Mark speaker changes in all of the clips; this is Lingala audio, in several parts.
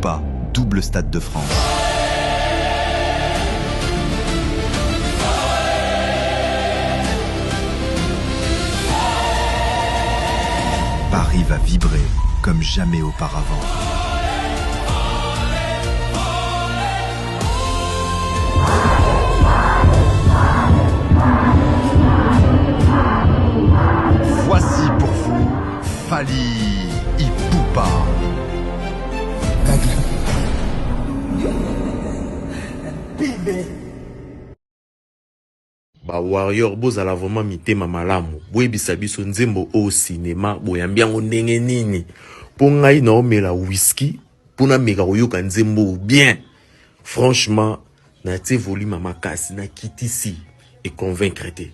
Speaker 1: Poupa, double Stade de France. Paris va vibrer comme jamais auparavant. Voici pour vous Fally Ipupa.
Speaker 2: Ba warrior bozala vraiment mitema malamu boyebisa biso nzembo au cinéma boyambi yango ndenge nini po ngai na omela whisky pona meka koyoka nzembo bien. Franchement na tie volume makasi na kitisi et convaincre te.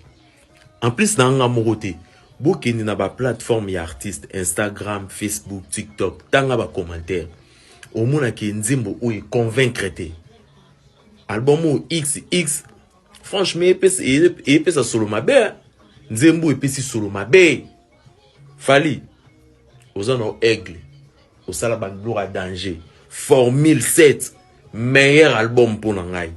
Speaker 2: En plus na nga moko te bokende na ba plateforme ya artiste Instagram, Facebook, TikTok tanga ba commentaire omona ke nzembo o e convaincre te. Album o XX franchement epesa solo mabe nzembo epesi solo mabe. Fally ozana aigle osala bandlo à danger formule 7 meilleur album pour ngai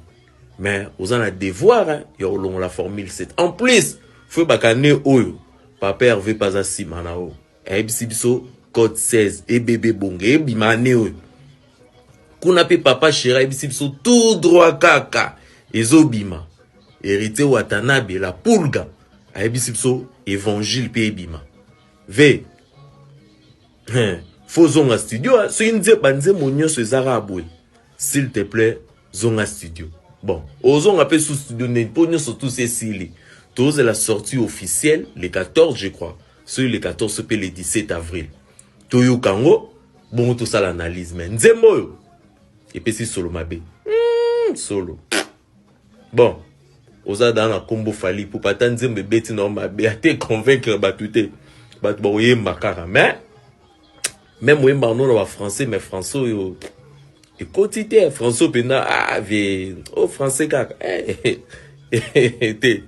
Speaker 2: mais ozana devoir ya olongo la formule 7 en plus faut bakane oyo papa Hervé pas asi manao ebisi biso code 16 et bébé bonge bimane oyo kuna pe papa Chéra ebisi biso tout droit kaka ezobima hérité Watanabe la pulga ebisi biso évangile pe ebima ve faut zonga studio so inze banze monyoso ezara abwe s'il te plaît zonga studio bon ozonga pe sous studio ne ponyo surtout c'est sili tous la sortie officielle le 14 je crois sur le 14 pe le 17 avril toyo kango bon tout ça l'analyse mais nzembo yo epesi solo mabe solo bon oza dans la combo Fally pour pas tant nzembe beti na mabe ate convaincre batute bat boye makara mais même moi non na français mais français yo et quotidien français pena ave au français kaka te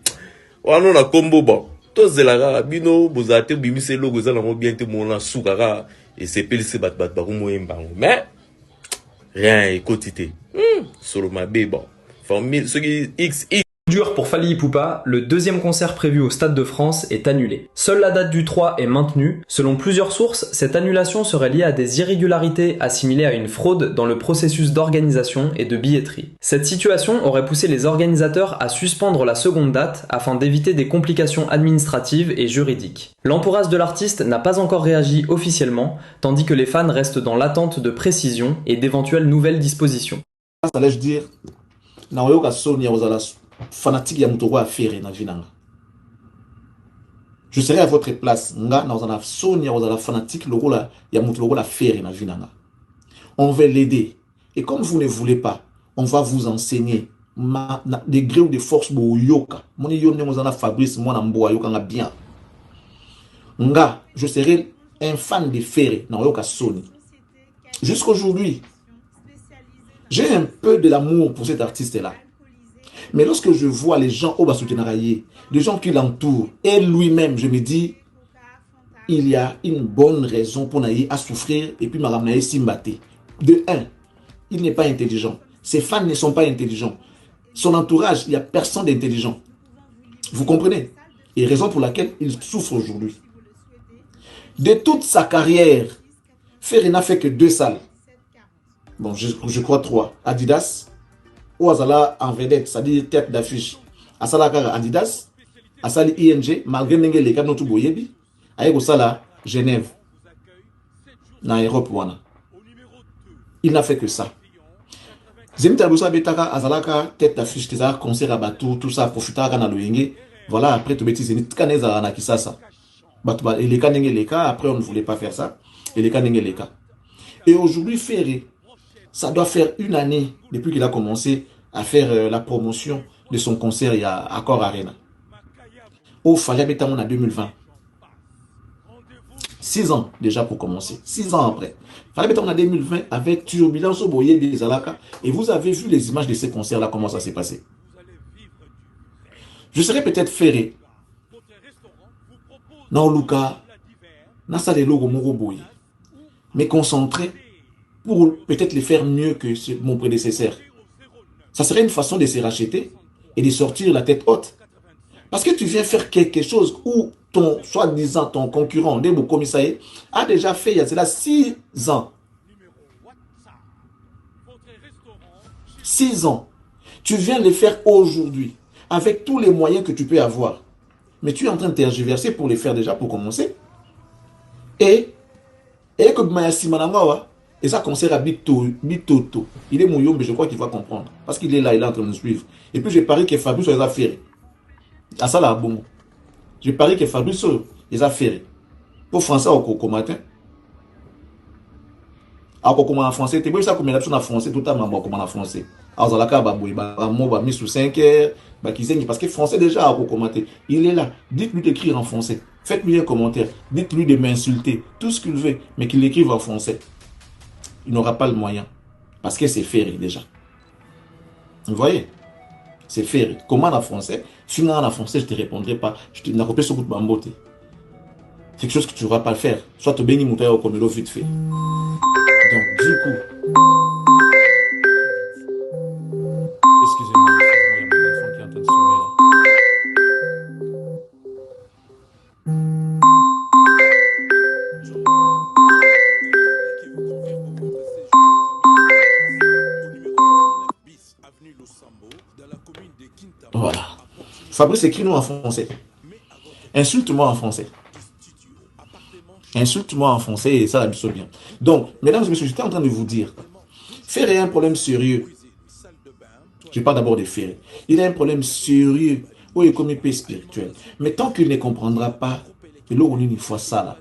Speaker 2: wana na combo bon to zelaka bino bozate bimise logo za na mo bien te mona sukaka et c'est pelise bat ba ko moyembango mais rien et quotidien solo mabe bon formule ce qui x
Speaker 3: Dur pour Fally Ipupa, le deuxième concert prévu au Stade de France est annulé. Seule la date du 3 est maintenue. Selon plusieurs sources, cette annulation serait liée à des irrégularités assimilées à une fraude dans le processus d'organisation et de billetterie. Cette situation aurait poussé les organisateurs à suspendre la seconde date afin d'éviter des complications administratives et juridiques. L'entourage de l'artiste n'a pas encore réagi officiellement, tandis que les fans restent dans l'attente de précisions et d'éventuelles nouvelles dispositions.
Speaker 4: Ça laisse dire, fanatique ya mutoko a faire na vinanga. Je serai à votre place nga na ozana sonia ozala fanatique lokola ya mutoko la faire na vinanga. On va l'aider et comme vous ne voulez pas, on va vous enseigner des gré ou des forces bo yoka. Moni yonne ozana Fabrice moi na mboa yoka nga bien. Nga, je serai un fan de faire na yoka soni. Jusqu'aujourd'hui, j'ai un peu de l'amour pour cet artiste là. Mais lorsque je vois les gens au Basutenaraye, les gens qui l'entourent, et lui-même, je me dis, il y a une bonne raison pour Naïe à souffrir et puis Madame Naïe Simbate. De un, il n'est pas intelligent. Ses fans ne sont pas intelligents. Son entourage, il n'y a personne d'intelligent. Vous comprenez? Et raison pour laquelle il souffre aujourd'hui. De toute sa carrière, Ferry n'a fait que 2 salles. Bon, je crois 3. Adidas, ou Azala en vedette, c'est-à-dire tête d'affiche. Asala Kara Adidas, Asali ING, malgré Nenge les Kanotu Boyebi, Aïe Sala, Genève, na Europe wana. Il n'a fait que ça. Zemita Boussa Betaka, Azalaka, tête d'affiche, Teza, concert à Batou, tout ça, profitaka na Loyenge. Voilà, après tout bêtis, Zenit Kaneza na Kisasa. Et les Kanenge les cas, après on ne voulait pas faire ça. Et les Kanenge les cas. Et aujourd'hui, Ferry, ça doit faire 1 année depuis qu'il a commencé à faire la promotion de son concert il y a Accor Arena. Au Fally Betamon en 2020. 6 ans déjà pour commencer. 6 ans après. Fally Betamon en 2020 avec Turbulence au Boye de Zalaka. Et vous avez vu les images de ces concerts-là, comment ça s'est passé. Je serais peut-être Ferry. Non, Luca. Nasa de logo Moro Boye. Mais concentré pour peut-être les faire mieux que mon prédécesseur. Ça serait une façon de se racheter et de sortir la tête haute. Parce que tu viens faire quelque chose où ton, soi-disant, ton concurrent, Debo Komisaye, a déjà fait il y a cela 6 ans. 6 ans. Tu viens le faire aujourd'hui, avec tous les moyens que tu peux avoir. Mais tu es en train de tergiverser pour les faire déjà, pour commencer. Et que Mayasi Manangawa, et ça concerne à Bitoto. Il est mouillon, mais je crois qu'il va comprendre. Parce qu'il est là, il est en train de nous suivre. Et puis je parie que Fabrice les a ferrés. À ça là, bon. Je parie que Fabrice les a ferrés. Pour français, au coco matin. Alors, comment en français, tu vois ça comme une option en français, tout à l'heure, comment en français. Alors, la carte, mis sous 5 heures, parce que français déjà, à commenter. Il est là. Dites-lui d'écrire en français. Faites-lui un commentaire. Dites-lui de m'insulter. Tout ce qu'il veut, mais qu'il l'écrive en français. Il n'aura pas le moyen. Parce que c'est ferré déjà. Vous voyez? C'est ferré. Comment en français? Si on en français, je ne te répondrai pas. Je te n'ai pas ce bout de bamboté. C'est quelque chose que tu ne pourras pas le faire. Soit tu bénis mon père comme il vite fait. Donc, du coup, excusez-moi, il y a mon téléphone qui est en train de sonner là. Voilà. Fabrice, écris-nous en français. Insulte-moi en français. Insulte-moi en français et ça l'habite bien. Donc, mesdames et messieurs, j'étais en train de vous dire, Ferré a un problème sérieux. Je parle d'abord de Ferré. Il a un problème sérieux où il est comme épée spirituel. Mais tant qu'il ne comprendra pas, il aura une fois ça là.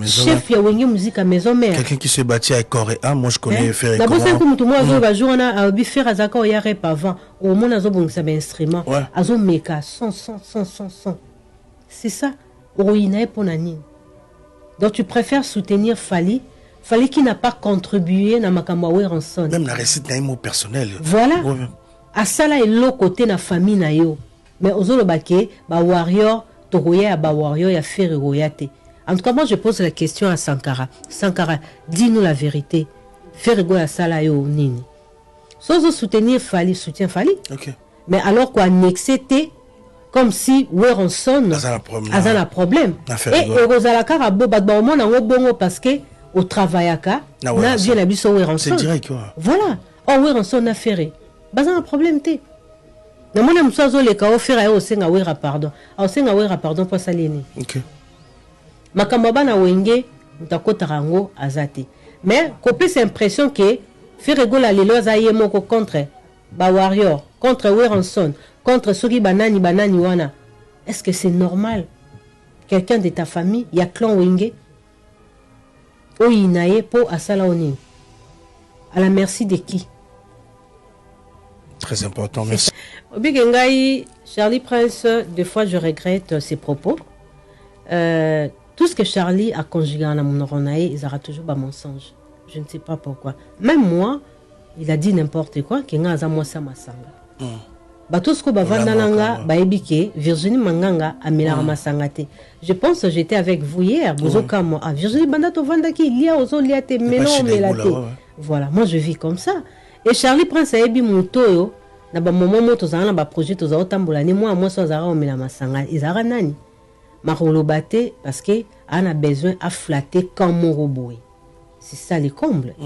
Speaker 5: Chef, il y a une musique à maison mère.
Speaker 6: Quelqu'un qui se bâtit avec corps et âme, moi je connais Ferré.
Speaker 5: D'abord, c'est comme tout le monde a joué à faire à Zaka, il y a rep avant. Au moins, à Zobon, c'est un instrument. À Zobon, meka, son. C'est ça. Oruinae Ponanine. Donc tu préfères soutenir Fali qui n'a pas contribué à Makamawe Ranson.
Speaker 6: Même la récite d'un mot personnel.
Speaker 5: Voilà. À ça là, il est côté de la famille na yo. Mais aux autres baké, ba warrior, toroya ba warrior ya faire royate. En tout cas, moi je pose la question à Sankara. Sankara, dis-nous la vérité. Faire à ça là yo nini. Sans soutenir Fali, soutien Fali.
Speaker 6: OK.
Speaker 5: Mais alors quoi annexer comme si Weronson a un problème. Et Rosalaka a beau battre au monde en bongo parce que au travail à cas, na vient la biso Weronson.
Speaker 6: C'est direct quoi.
Speaker 5: Voilà. Oh Weronson a ferré. Bas un problème té. Na mona msozo le ka ofera au senga wera pardon. Au senga wera pardon pour salini.
Speaker 6: OK.
Speaker 5: Makambo bana wenge mtakota rango azate. Mais copie cette impression que Ferrego la lelo za yemoko contre ba warrior, contre Weronson. Contre Sogi Banani Wana. Est-ce que c'est normal? Quelqu'un de ta famille, il y a clan Wenge, ou inaye pour Asalaoni. À la merci de qui?
Speaker 6: Très important, merci.
Speaker 5: Charlie Prince, des fois je regrette ses propos. Tout ce que Charlie a conjugué en Amonoronae, ils aura toujours un mensonge. Je ne sais pas pourquoi. Même moi, il a dit n'importe quoi, qu'il y a un mois masanga. Batosko bavandalanga baebike Virginie Manganga amela masangate. Je pense que j'étais avec vous hier, Bozokamo à Virginie Bandato Vandaki lia ozo liate melon melate. Voilà, moi je vis comme ça. Et Charlie Prince a ebi mutoyo na ba moment moto za na ba projet to za otambola ni moi so za omela masanga izara nani. Marolo bate parce que on a besoin à flatter comme mon robot. C'est ça les combles.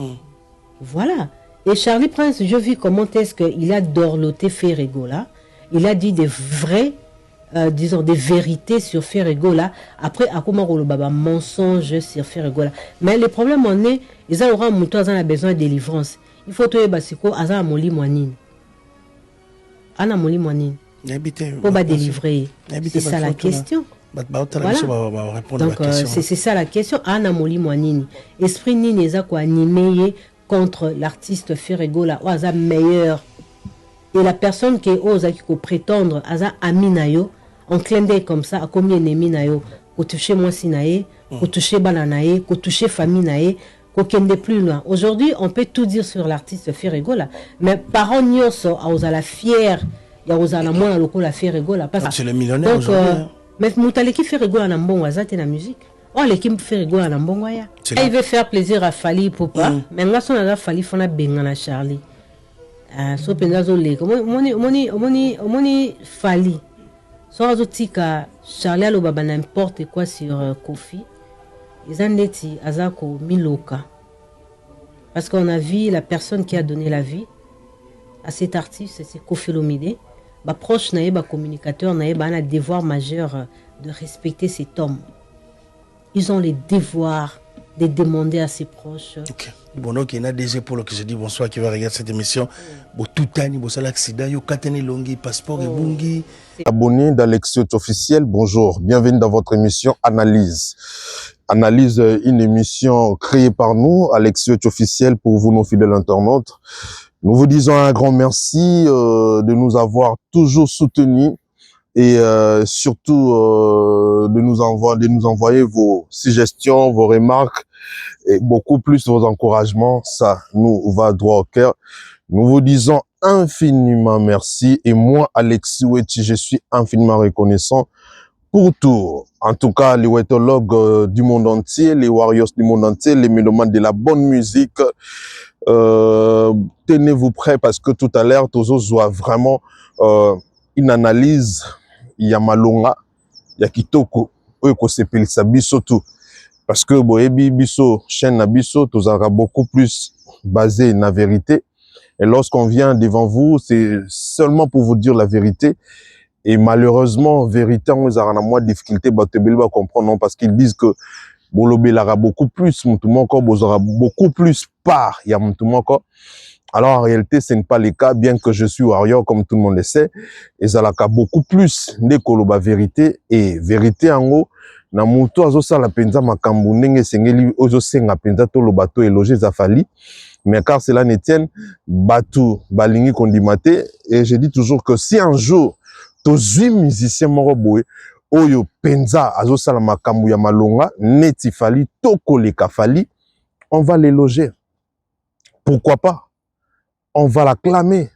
Speaker 5: Voilà. Et Charlie Prince, je vis comment est-ce qu'il a dorloté Ferrego là. Il a dit des vrais, disons des vérités sur Ferrego là. Après, à comment on baba mensonge sur Ferrego là. Mais le problème en est, ils auront besoin de délivrance. Il faut que basiko aza moli moanine. Ana moli moanine. Pour ba délivrer. C'est ça la question. Voilà. Donc c'est ça la question. Ana moli moanine. Esprit nini eza ko animé contre l'artiste Ferrego là, oza meilleur. Et la personne qui ose qui prétendre aza aminayo, en clin d'œil comme ça, à combien ennemi nayo, ko toucher moi sinaye, ko toucher bananaye, ko toucher famille naye, ko kende plus loin. Aujourd'hui, on peut tout dire sur l'artiste Ferrego là, mais parents nyonso oza la fière, ya oza la mona loko la Ferrego là parce
Speaker 6: c'est le millionnaire aujourd'hui.
Speaker 5: Mais mutaleki Ferrego na mbongo azate na musique. Oh, l'équipe fait rigoler à Mbongoya. Il veut faire plaisir à Fali Poupa. Mais là, son a Fali Fona Bengana Charlie. So pendazo le. Moni Fali. So azotika Charlie a l'obaba n'importe quoi sur Kofi. Ils ont neti Azako Miloka. Parce qu'on a vu la personne qui a donné la vie à cet artiste, c'est Kofi Olomide. Bah proche naïe, bah communicateur naïe, bah un devoir majeur de respecter cet homme. Ils ont le devoir de demander à ses proches.
Speaker 6: Ok. Bon, donc il y a déjà pour le que je dis bonsoir qui va regarder cette émission. Bon, tout année, bon, ça l'accident, yo katene longi, passeport et bungi.
Speaker 7: Abonné d'Alexio officiel, bonjour, bienvenue dans votre émission Analyse. Analyse, une émission créée par nous, Alexio officiel, pour vous, nos fidèles internautes. Nous vous disons un grand merci de nous avoir toujours soutenus et surtout de nous envoyer vos suggestions, vos remarques et beaucoup plus vos encouragements. Ça nous va droit au cœur. Nous vous disons infiniment merci et moi, Alexis Wechi, je suis infiniment reconnaissant pour tout. En tout cas, les wetologues du monde entier, les warriors du monde entier, les mélomanes de la bonne musique, tenez-vous prêts parce que tout à l'heure, Tozo voit vraiment une analyse. Il y a Malonga, il y a Kitoko, Oeko Sepelisa Biso tout. Parce que Boebi Biso, chaîne Nabiso, tout sera beaucoup plus basé na vérité. Et lorsqu'on vient devant vous, c'est seulement pour vous dire la vérité. Et malheureusement, vérité, on a moins de difficulté, va comprendre, parce qu'ils disent que Bolobé aura beaucoup plus, Moutoumoko, aura beaucoup plus part, il y a Moutoumoko. Alors en réalité, ce n'est pas le cas, bien que je suis warrior, comme tout le monde le sait. Et ça a beaucoup plus de koloba vérité. Et vérité en haut, na muto azo sala penza makambu ndenge sengeli ozo senga penza to lo bato eloger zafali. Mais car cela ne tienne, batu balingi kondimate. Et je dis toujours que si un jour, tozui musicien moro boye, oyo penza azo sala makambu ya malonga, neti fali, toko leka fali, on va l'éloger. Pourquoi pas? On va l'acclamer.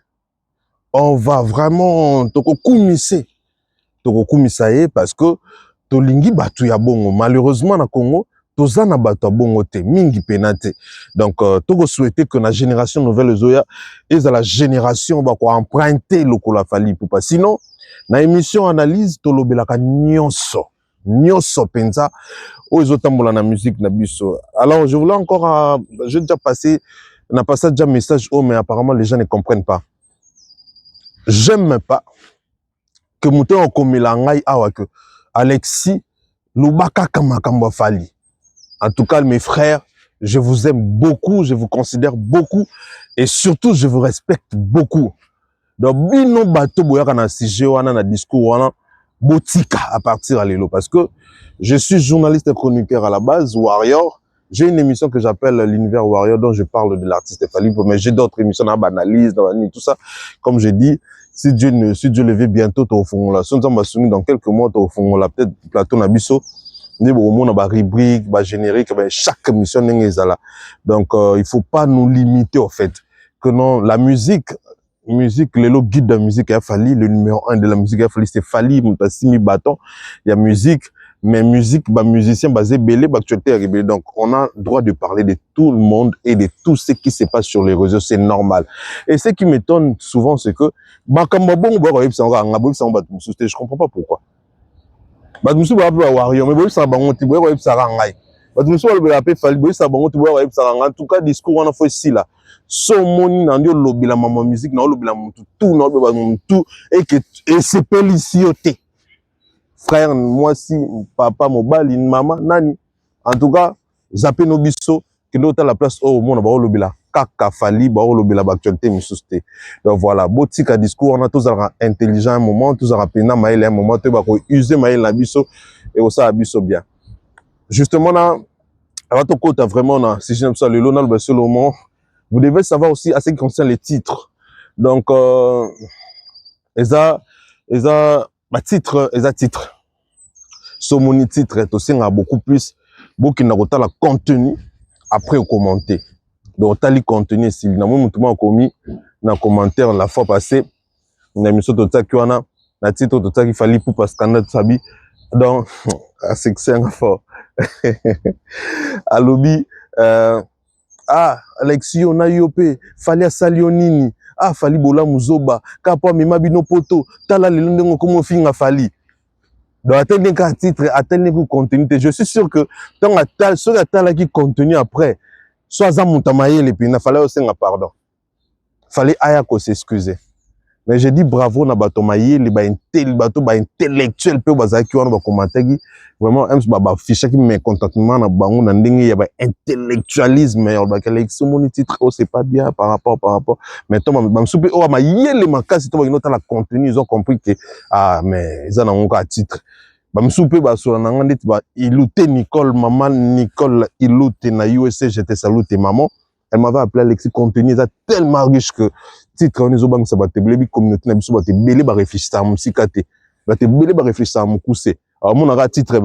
Speaker 7: On va vraiment toko kumise parce que tolingi batu ya bongo. Malheureusement na Congo, tozana batu ya bongo te, mingi penate. Donc toko souhaiter que la génération nouvelle zoya et la génération ba ko emprunter lokola Fali Poupa. Sinon, na émission analyse tolobelaka nyonso penza ozo tambola na musique na biso. Alors je voulais encore j'ai déjà passé on a passé déjà message mais apparemment les gens ne comprennent pas. J'aime pas que mouton en komelangai awa que Alexis Lubaka Kamakambo Fali. En tout cas, mes frères, je vous aime beaucoup, je vous considère beaucoup et surtout je vous respecte beaucoup. Donc, bino bato boyaka na sujet wana na discours wana botika à partir à l'élo parce que je suis journaliste et chroniqueur à la base, warrior. J'ai une émission que j'appelle l'univers warrior dont je parle de l'artiste Fali, mais j'ai d'autres émissions dans l'analyse, tout ça. Comme je dis, si Dieu le veut bientôt, au fond là, si on va soumis dans quelques mois, au fond là, peut-être plateau nabiso, ni bon monde ba rubrique, ba générique, chaque émission n'est là. Donc il faut pas nous limiter au fait que non la musique, le guide de la musique a Fali, le numéro 1 de la musique a Fali, c'est Fali, Moutasimi Bâton, il y a musique. Mais musique, bah, musicien basé belé, bah, actualité arrivée. Donc, on a droit de parler de tout le monde et de tout ce qui se passe sur les réseaux. C'est normal. Et ce qui m'étonne souvent, c'est que, bah, comme bon, je comprends pas pourquoi. Bah, je me suis dit, warrior, mais ça va, on t'y ça rangaï. Bah, je me suis dit, Fali, ça va, on t'y ça rangaï. En tout cas, discours, on a fait ici, là. So, moni, nan yo lobby la maman musique, nan lobby la tout, nan tout, et c'est pélicioté. Frère, moi si papa mobile maman nani en tout cas zappé no biso que l'autre à la place au monde ba lobila kaka Fali ba lobila ba actualité misuste. Donc voilà, botika discours on a tous intelligent un moment, tous à pena mail un moment te ba ko user mail la biso et au ça biso bien. Justement là avant to côté vraiment là si j'aime ça le Lonal ba Solomon, vous devez savoir aussi à ce qui concerne les titres. Donc eza ba titre so moni titre to senga beaucoup plus beaucoup na kota la contenu après commenter donc tali contenu si na mo mutuma komi na commentaire la fois passée na émission to taki wana na titre to taki Fali Poupa scandale sabi donc c'est fort alobi ah Alexis on a yopé fallait salionini ah fali bola muzoba kapo mema bino poto tala lelo ndengo komo finga fali donc atteindre un titre atteindre un contenu je suis sûr que tant à ceux qui contenu après soit za mutamaye les pina fallait aussi un pardon fallait aya ko s'excuser mais j'ai dit bravo na bato maye les bato intellectuel pe bazaki wana ba commenter vraiment ba fiche qui me contentement na bango na ndenge ya ba intellectualisme ya ba collection mon titre oh c'est pas bien par rapport mais to ba soupe oh ma yele makasi to ba nota la contenu ils ont compris que ah mais ils en ont un titre ba soupe ba so na ngandi ba ilute Nicole maman Nicole ilute na USA je te salute maman elle m'avait appelé Alexis contenu est tellement riche que titre on est banque ça va te belé communauté na biso ba te belé ba réfléchir à musika te ba te belé ba réfléchir à mukuse alors mon ara titre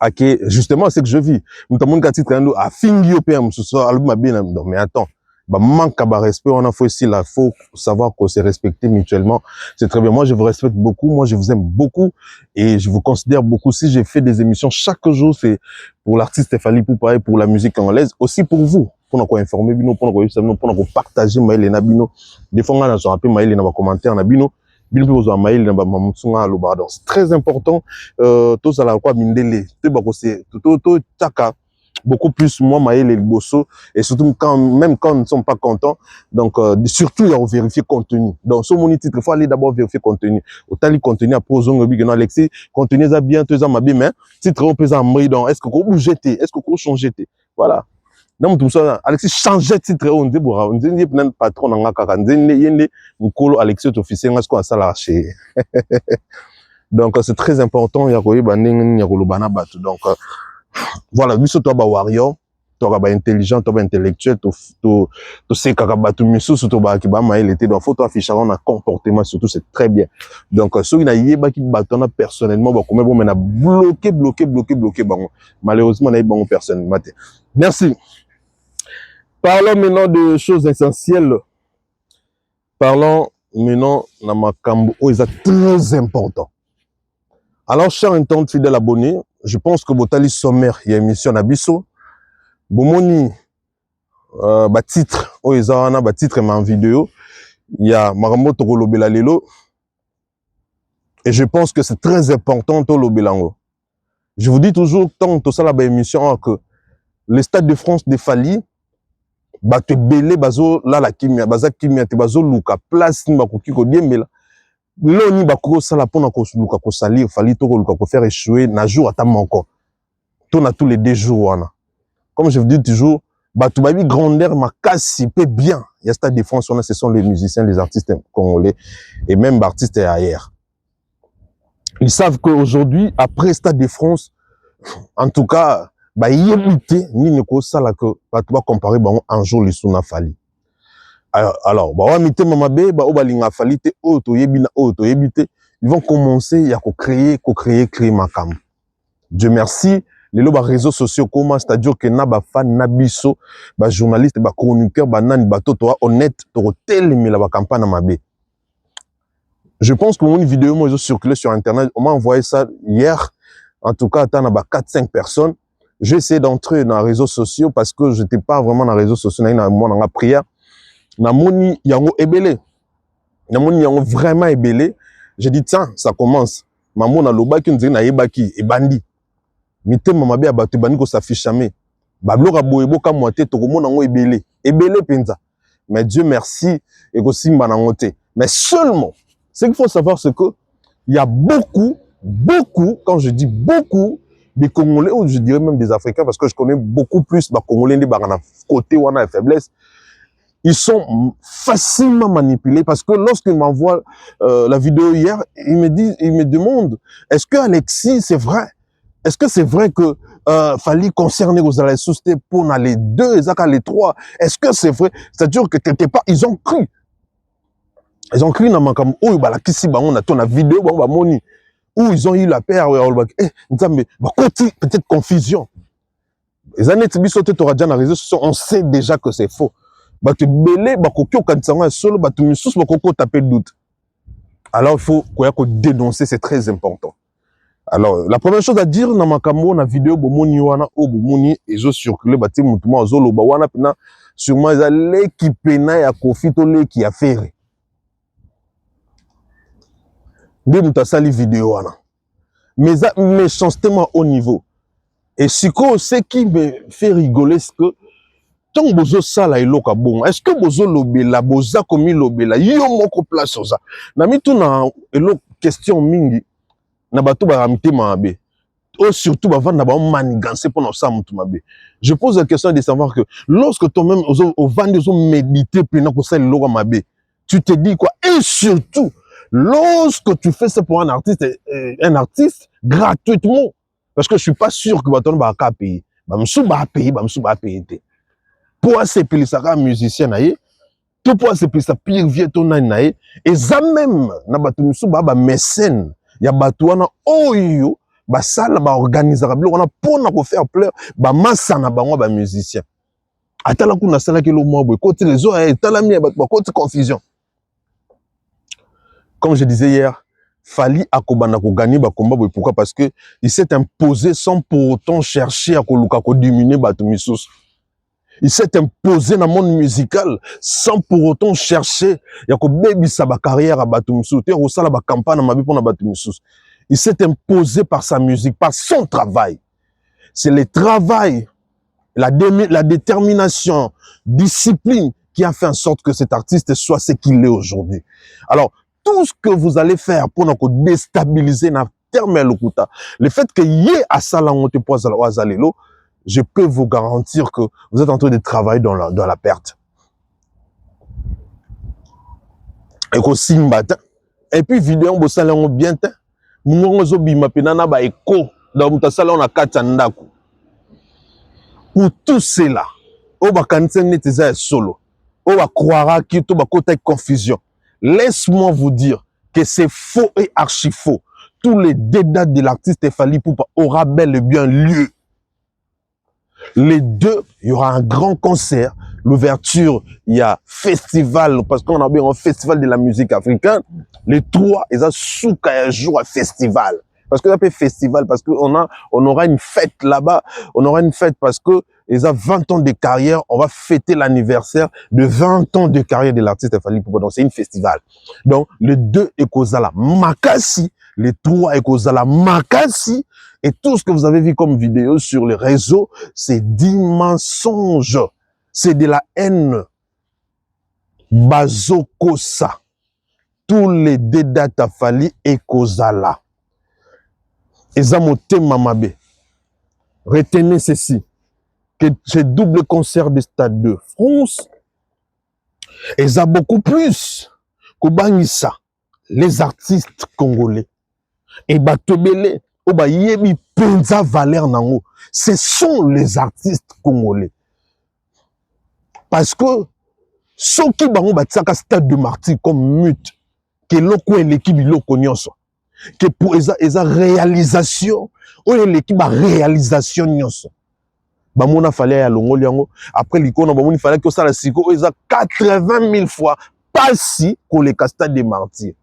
Speaker 7: OK justement c'est que je vis mutamon ka titre ndo a fingi au PM ce soir album bien mais attends bah manque à respect on a faut aussi là faut savoir qu'on se respecter mutuellement c'est très bien moi je vous respecte beaucoup moi je vous aime beaucoup et je vous considère beaucoup si j'ai fait des émissions chaque jour c'est pour l'artiste Fally Ipupa et pour la musique anglaise aussi pour vous pour nous informer bino pour nous partager mail na bino des fois on a un peu mail na commentaire na bino bino pe ozo mail na ba mamutsunga loba donc c'est très important tout ça là quoi mindele te ba ko c'est tout taka beaucoup plus moi mail les bosso et surtout quand même quand nous ne sommes pas contents donc surtout il y a vérifier contenu donc sur mon titre il faut aller d'abord vérifier contenu autant le contenu après ozongo bi non Alexis contenu ça bien tout ça ma bien mais titre on peut ça donc est-ce que ko bouger est-ce que ko changer voilà donc tout ça Alexis changer titre on dit bon on dit peut patron nga kaka nzende yende mukolo Alexis officiel nga ko ça lâcher donc c'est très important ya ko yeba ndenge ya ko lobana batu donc voilà biso to ba warrior to ba intelligent to ba intellectuel to c'est kaka batu misusu to ba ki ba mail était donc faut to afficher on a comportement surtout c'est très bien donc ceux qui na yeba ki batona personnellement ba comme bon mais na bloqué bango malheureusement na bango personnellement merci. Parlons maintenant de choses essentielles. Parlons maintenant de makambo où c'est très important. Alors, chers internautes fidèles abonnés, je pense que Botali sommaire, il y a une émission à Bisso. Bomoni, titre, où ils ont titre et en vidéo. Il y a Marambo Toro Belalelo. Et je pense que c'est très important, Tolo Belango. Je vous dis toujours, tant que ça, la émission, que le Stade de France de Fally, bato belé bazo la la kimia baza kimia te bazo luka place ni bakoki ko diembela loni bakoko sala pona ko luka ko salir Fally to ko luka ko faire échouer na jour ata moko to na tous les 2 jours wana comme je vous dis toujours bato babi grandeur makasi peut bien il y a Stade de France on a ce sont les musiciens les artistes congolais et même artistes ailleurs ils savent qu'aujourd'hui après Stade de France en tout cas ba yebite ni ne ko sala que ba to ba comparer ba un jour les suna Fally alors ba wa mite mama be ba obalinga Fally te auto yebina auto yebite ils vont commencer ya ko créer makam Dieu merci les loba réseaux sociaux comment c'est-à-dire que na ba fan na biso ba journaliste ba chroniqueur ba nani ba toto honnête to telemela ba campagne mabe. Je pense que mon vidéo moi ils ont circulé sur internet on m'a envoyé ça hier en tout cas attends ba 4-5 personnes. J'ai essayé d'entrer dans les réseaux sociaux parce que je n'étais pas vraiment dans les réseaux sociaux. Dans la prière, na moni yango ebele, na moni yango vraiment ebele. J'ai dit tiens, ça commence. Maman na loba ki nzeli na yebaki e bandi. Mite mama be abatu bandi ko s'affiche jamais. Ba bloka boyebo ka moite to komona ngo ebele penza. Mais Dieu merci et ko simba na ngote. Mais seulement, ce qu'il faut savoir c'est que il y a beaucoup, quand je dis beaucoup des Congolais, ou je dirais même des Africains, parce que je connais beaucoup plus les Congolais, des côté où on a la faiblesse, ils sont facilement manipulés parce que lorsqu'ils m'envoient la vidéo hier, ils me demandent, est-ce que Alexis, c'est vrai? Est-ce que c'est vrai que Fally concerné aux sociétés pour les 2, les 3? Est-ce que c'est vrai? C'est-à-dire que quelque part, ils ont cru. Ils ont cru dans ma cam, oh, la kisi, on a ton vidéo, moni. Où ils ont eu la paix, peut-être confusion. Les années de bisoté tu dans les réseaux sociaux, on sait déjà que c'est faux. Batu belé, bakokyo kansanga solo, batu misus bakoko taper doute. Alors il faut dénoncer, c'est très important. Alors, la première chose à dire dans ma camo, na vidéo, bomoni wana, o bomoni, ils ont circulé, bâti moutouma, ozolo, ba wana, pina, sûrement, ils ont l'équipe pena, ya kofi, to l'équipe a fait. Dès mouta sali vidéo wana. Mais ça, méchancetement au niveau. Et ce qui me fait rigoler, c'est que, tant que bozo sala eloka bon, est-ce que bozo lobela, boza komi lobela, yo moko place oza. Na mi tout na elo question mingi, na bato ba ramite mabe. Ou surtout bavant na ba manigancer pour na sa mutu mabe. Je pose la question de savoir que lorsque toi-même au vendre ozo méditer puis na ko sa eloka mabe, tu te dis quoi? Et surtout, lorsque tu fais ça pour un artiste gratuitement, parce que je suis pas sûr que baton ba ka payer. Ba msou ba payer te. Pour accepter ça musicien naïe, tout pour accepter ça pire vieux ton naïe, et ça même na batu misu ba mécène, ya batu wana oyo ba sala ba organiser ba wana pour na ko faire pleur ba massa na bango ba musicien. Atala kuna sala ke lo mo boy côté les autres tala mi ba côté confusion. Comme je disais hier, Fally akobana ko gagner ba combat boy, pourquoi? Parce que il s'est imposé sans pour autant chercher à ko diminuer batu misu. Il s'est imposé dans le monde musical sans pour autant chercher ya ko baby sa ba carrière à Batumsou, te rosala ba campagne ma vie pour na Batumsou. Il s'est imposé par sa musique, par son travail. C'est le travail, la détermination, discipline qui a fait en sorte que cet artiste soit ce qu'il est aujourd'hui. Alors, tout ce que vous allez faire pour nous déstabiliser na terme le fait que yé a salangote pour azalelo, je peux vous garantir que vous êtes en train de travailler dans la perte. Et puis, vidéo, vous allez bien. Pour tout cela, on va solo. On va croire qu'il y a confusion. Laisse-moi vous dire que c'est faux et archi faux. Tous les dégâts de l'artiste Fally Ipupa aura bel et bien lieu. Les deux, il y aura un grand concert. L'ouverture, il y a festival, parce qu'on a bien un festival de la musique africaine. Les trois, ils ont un jour à festival. Parce que ça fait festival, parce qu'on aura une fête là-bas. On aura une fête parce que ils ont 20 ans de carrière. On va fêter l'anniversaire de 20 ans de carrière de l'artiste Fally Ipupa. Donc, c'est une festival. Donc, les deux Ekozala Makasi, les trois Ekozala Makasi, et tout ce que vous avez vu comme vidéo sur les réseaux, c'est des mensonges. C'est de la haine. Bazokosa. Tous les dédates Fally Ekozala. Ezamote Mamabe. Retenez ceci. Que ce double concert de Stade de France, ils ont beaucoup plus que Bangissa, les artistes congolais. Et Batobele, Oba Yebi Penza Valère Nango, ce sont les artistes congolais. Parce que ceux qui bango batsaka Stade de Martyrs comme mute, que l'oko et l'équipe l'oko nyonso, que pour esa réalisation, ou l'équipe a réalisation nyonso. Bamona fallait ya longoli yango après l'icône bamoni fallait que ça la siko ils a 80 000 fois pas si pour les Stade des Martyrs.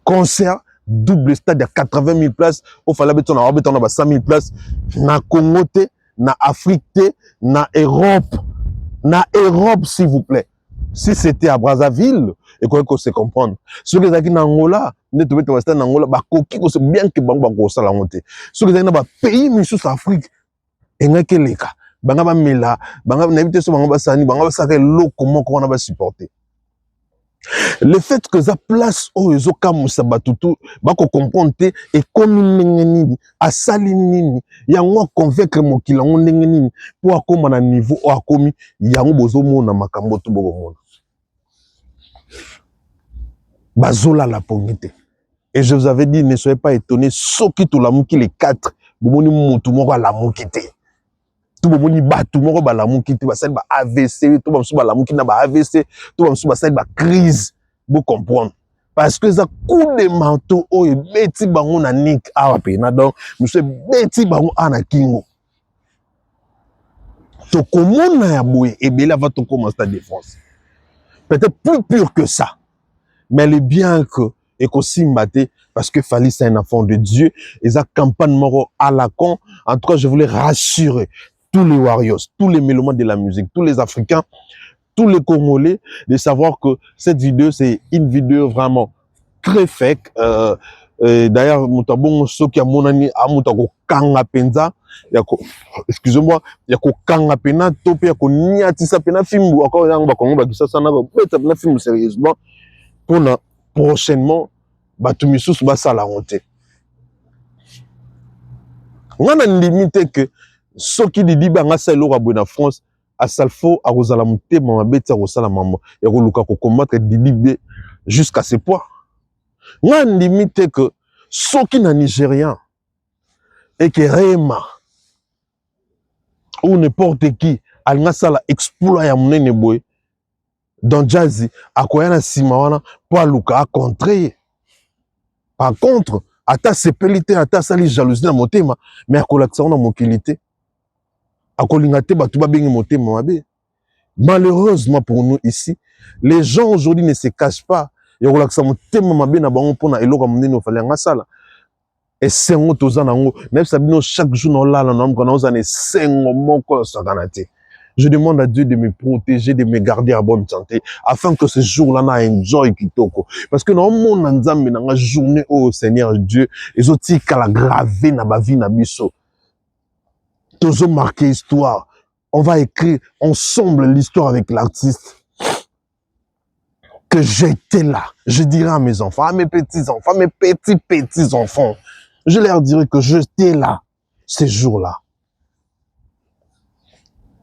Speaker 7: Concert double stade à 80 000 places, au fallait beton à 100 000 places na Congo te, na Afrique te, na Europe s'il vous plaît. Si c'était à Brazzaville, et qu'on se comprendre. Ceux qui sont en Angola, ne te mettent en Angola, bah coquille que c'est bien que bang bang ça la monter. Ceux qui sont dans pays mais sous Afrique engake leka banga ba mela banga na bité so banga ba sani banga ba saka loko moko na ba supporter. Le fait que ça place au ezo kamusa batutu bako comprendre et comme nini a sali nini yango convaincre mokila ngo nini pour akoma na niveau o akomi yango bozo mona makambo to boko mona bazola la pongité. Et je vous avais dit ne soyez pas étonnés soki to la muki les quatre bomoni mutu moko la mukité. Tout le monde bat tout le monde ba la muki ti ba sel ba AVC tout ba la muki na ba AVC tout ba sel ba crise vous comprendre parce que ça coup de manteau o beti bango na nik awa pe na donc monsieur beti bango ana kingo to komona ya boye et bela va to commencer Stade de France peut-être plus pur que ça mais le bien que et qu'on s'imbatte parce que Fally c'est un enfant de Dieu. Et ça campagne moro à la con. En tout cas, je voulais rassurer tous les Warriors, tous les mélomanes de la musique, tous les Africains, tous les Congolais, de savoir que cette vidéo, c'est une vidéo vraiment très fake. D'ailleurs, Moutabon Soki a mon ami, à Moutako Kanga Penza, excusez-moi, il y a Kanga Pena, Topé, il y a Tisa Pena film, ou encore il y a un Bakongo, qui ça n'a pas film sérieusement, pour prochainement, Batumissus va ça la honte. On a une limite que ceux qui disent que c'est en France, à Salfo, à Rosalamouté, Mamabete, à Rosalamamo, et à Roluka pour combattre Didi jusqu'à ce point. On a une limite que ceux qui sont Nigériens et qui Réma ou n'importe qui, à l'Ansala exploit à mon boy dans Jazzy, à quoi y a Simawana, pour Luka à contrer. Par contre, à ta sépélité, à ta sali jalousie dans mon thème, mais à collaxer dans mon qualité. À colingate, bah, tout va bien mon thème, malheureusement pour nous ici, les gens aujourd'hui ne se cachent pas. Il y a collaxer mon thème, ma bien, bah, on peut et l'autre, on fallait en sala. Et c'est un autre, même ça, chaque jour, on l'a, on a 5 moments, ça je demande à Dieu de me protéger, de me garder à bonne santé, afin que ce jour-là, on a enjoy kitoko. Parce que dans le monde, dans la journée, oh Seigneur Dieu, les autres qui ont gravé dans ma vie, dans biso. Tous ont marqué histoire. On va écrire ensemble l'histoire avec l'artiste. Que j'étais là. Je dirai à mes enfants, à mes petits-enfants, à mes petits-petits-enfants. Je leur dirai que j'étais là, ces jours-là.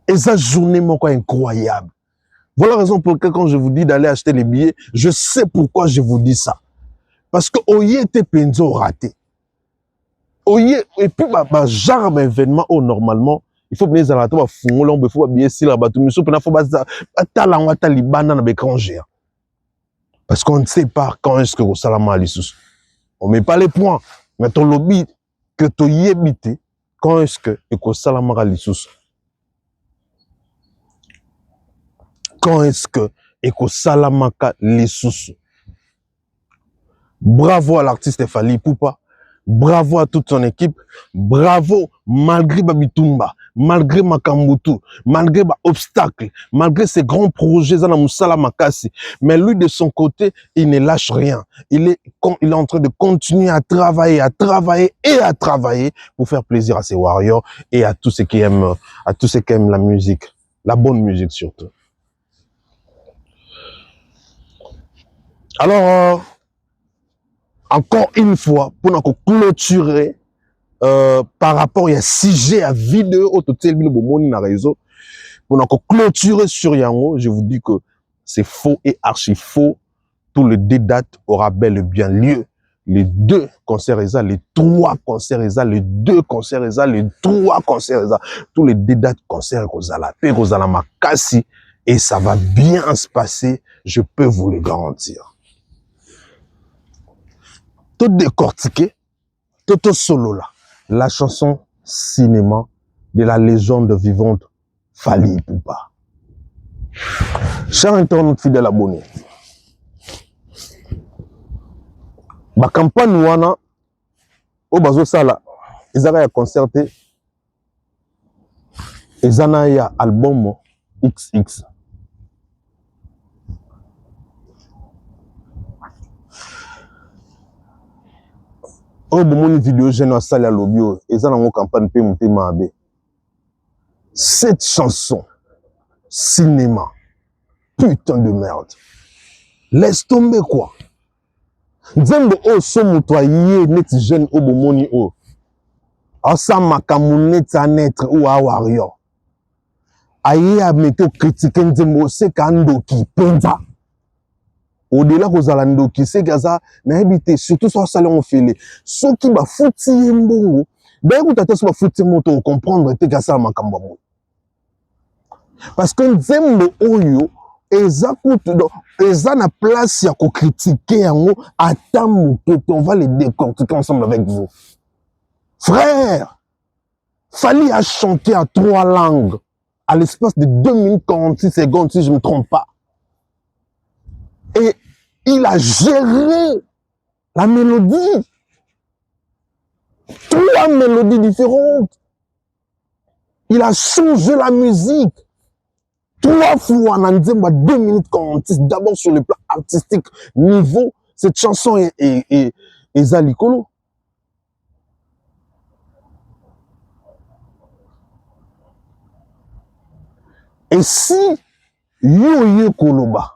Speaker 7: Et cette journée, mon quoi, incroyable. Voilà la raison pour laquelle, quand je vous dis d'aller acheter les billets, je sais pourquoi je vous dis ça. Parce que Oye était penzo raté. Oye, et puis, genre d'événement, normalement, il faut venir à la table, il faut bien si là, il faut parce qu'on ne sait pas quand est-ce que Salama Alissus. On ne met pas les points. Mais ton lobby, que tu y habité, quand est-ce que Salama Alissus. Quand est-ce que Salamaka Alissus. Bravo à l'artiste Fally Ipupa. Bravo à toute son équipe. Bravo, malgré Babitumba, malgré Makambutu, malgré obstacles, malgré ses grands projets, mais lui, de son côté, il ne lâche rien. Il est en train de continuer à travailler pour faire plaisir à ses warriors et à tous ceux qui aiment, la musique, la bonne musique surtout. Alors, encore une fois, pour nous clôturer, par rapport à sujet à vidéo, pour nous clôturer sur Yango, je vous dis que c'est faux et archi faux. Tout le date aura bel et bien lieu. Les 2 concerts les 3 concerts les 2 concerts les 3 concerts tous les dates concerts makasi et ça va bien se passer, je peux vous le garantir. Tout décortiqué, tout solo là, la chanson cinéma de la légende vivante Fally Ipupa. Chers internautes fidèles abonnés, ma campagne wana au bazo sala ezaka ya concerté ezana ya album XX. Oh, bon, vidéo, j'ai une salle à l'obio, et ça, dans mon campagne, peut monter ma abe. Cette chanson, cinéma, putain de merde. Laisse tomber quoi. Nzembo, oh, so moutoyer, net jeune, oh, bon, moni, oh. Ah, ça, ma camounet, à naître, ou à warrior. Aïe, à mettre critiquer, nzembo, c'est qu'un qui penza. Au-delà que Zalando qui sait Gaza n'a habité surtout sur salon fêlé ceux qui va fouti mbongo d'ailleurs quand tu vas fouti moto comprendre te Gaza makambamo parce que nzembo oyo eza na place ya ko critiquer yango atamu que on va les décortiquer ensemble avec vous frère Fally a chanté en 3 langues à l'espace de 2 minutes 46 secondes si je ne me trompe pas. Et il a géré La mélodie. 3 mélodies différentes. Il a changé la musique. 3 fois, on a dit 2 minutes 46. D'abord sur le plan artistique, niveau, cette chanson est Zalikolo. Et si yo koloba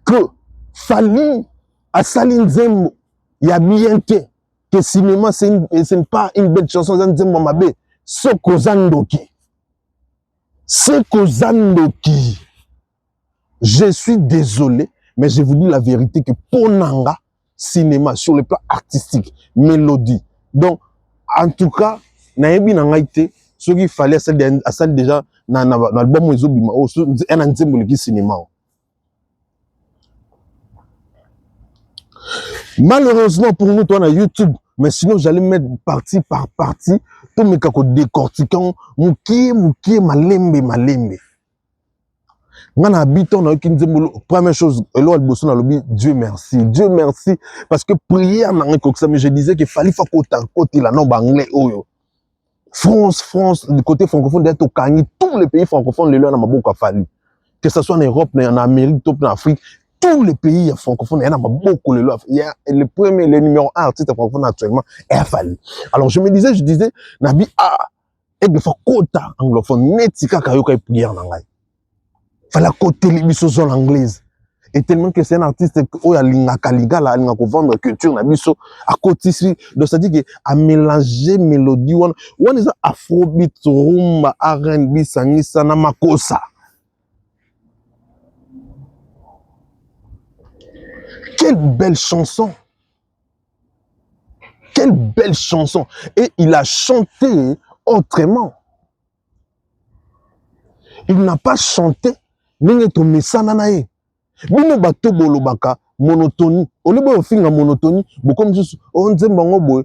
Speaker 7: que Fally à Saline Zembo, il y a bien que cinéma ce n'est pas une belle chanson Zembo Mabe, Soko Zandoki. Soko Zandoki. Je suis désolé, mais je vous dis la vérité que pour Nanga, cinéma sur le plan artistique, mélodie. Donc, en tout cas, naebi nanga été, ce qu'il fallait à ça déjà dans l'album où ils ont un cinéma. Malheureusement pour nous, toi, on a YouTube, mais sinon, j'allais mettre partie par partie, tout mes kako décortiquant, moukie, malembe. On habite, on a première chose, Dieu merci, parce que prier en anglais, mais je disais qu'il fallait faire côté là, non, anglais, France, du côté francophone, d'être au Kanye, tous les pays francophones, les lois, n'ont pas fallu. Que ce soit en Europe, en Amérique, en Afrique, tous les pays francophones, il y en a beaucoup, les lois. Il y a le premier, le numéro 1 artiste francophone actuellement, il a fallu. Alors, je disais, Nabi, et de faire quota anglophone, netika kayoka et prier en anglais. Fallait côté l'émission anglaise. Et tellement que c'est un artiste qui a vendre culture nabiso à côté ici. Donc ça dit que à mélanger mélodie one is afrobeat, rumba, R&B, sangisa na makosa. Quelle belle chanson. Quelle belle chanson. Et il a chanté autrement. Il n'a pas chanté Ningeto mesana nae. Bino bato bolobaka monotonie. Olebo ofinga monotonie, bokom juste on zembango boy.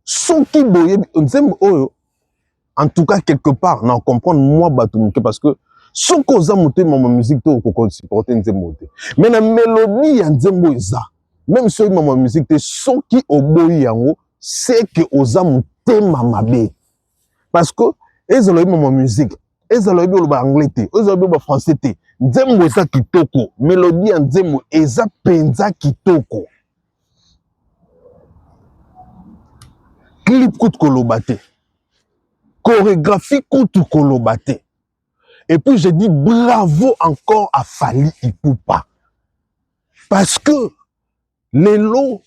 Speaker 7: Soki boye nzembo oyo. En tout cas quelque part, na comprendre moi bato parce que soko za moté ma musique to ko supporter nzembo te. Mais la mélodie ya nzembo eza. Même si ma musique te soki oboyi yango, c'est que oza moté mabe. Parce que ezolo ma musique ezalobi oloba anglais te, ezalobi oloba français te. Nzembo eza kitoko, mélodie ya nzembo eza penza kitoko. Clip kutu koloba te. Chorégraphie kutu koloba te. Et puis je dis bravo encore à Fally Ipupa. Parce que Lelo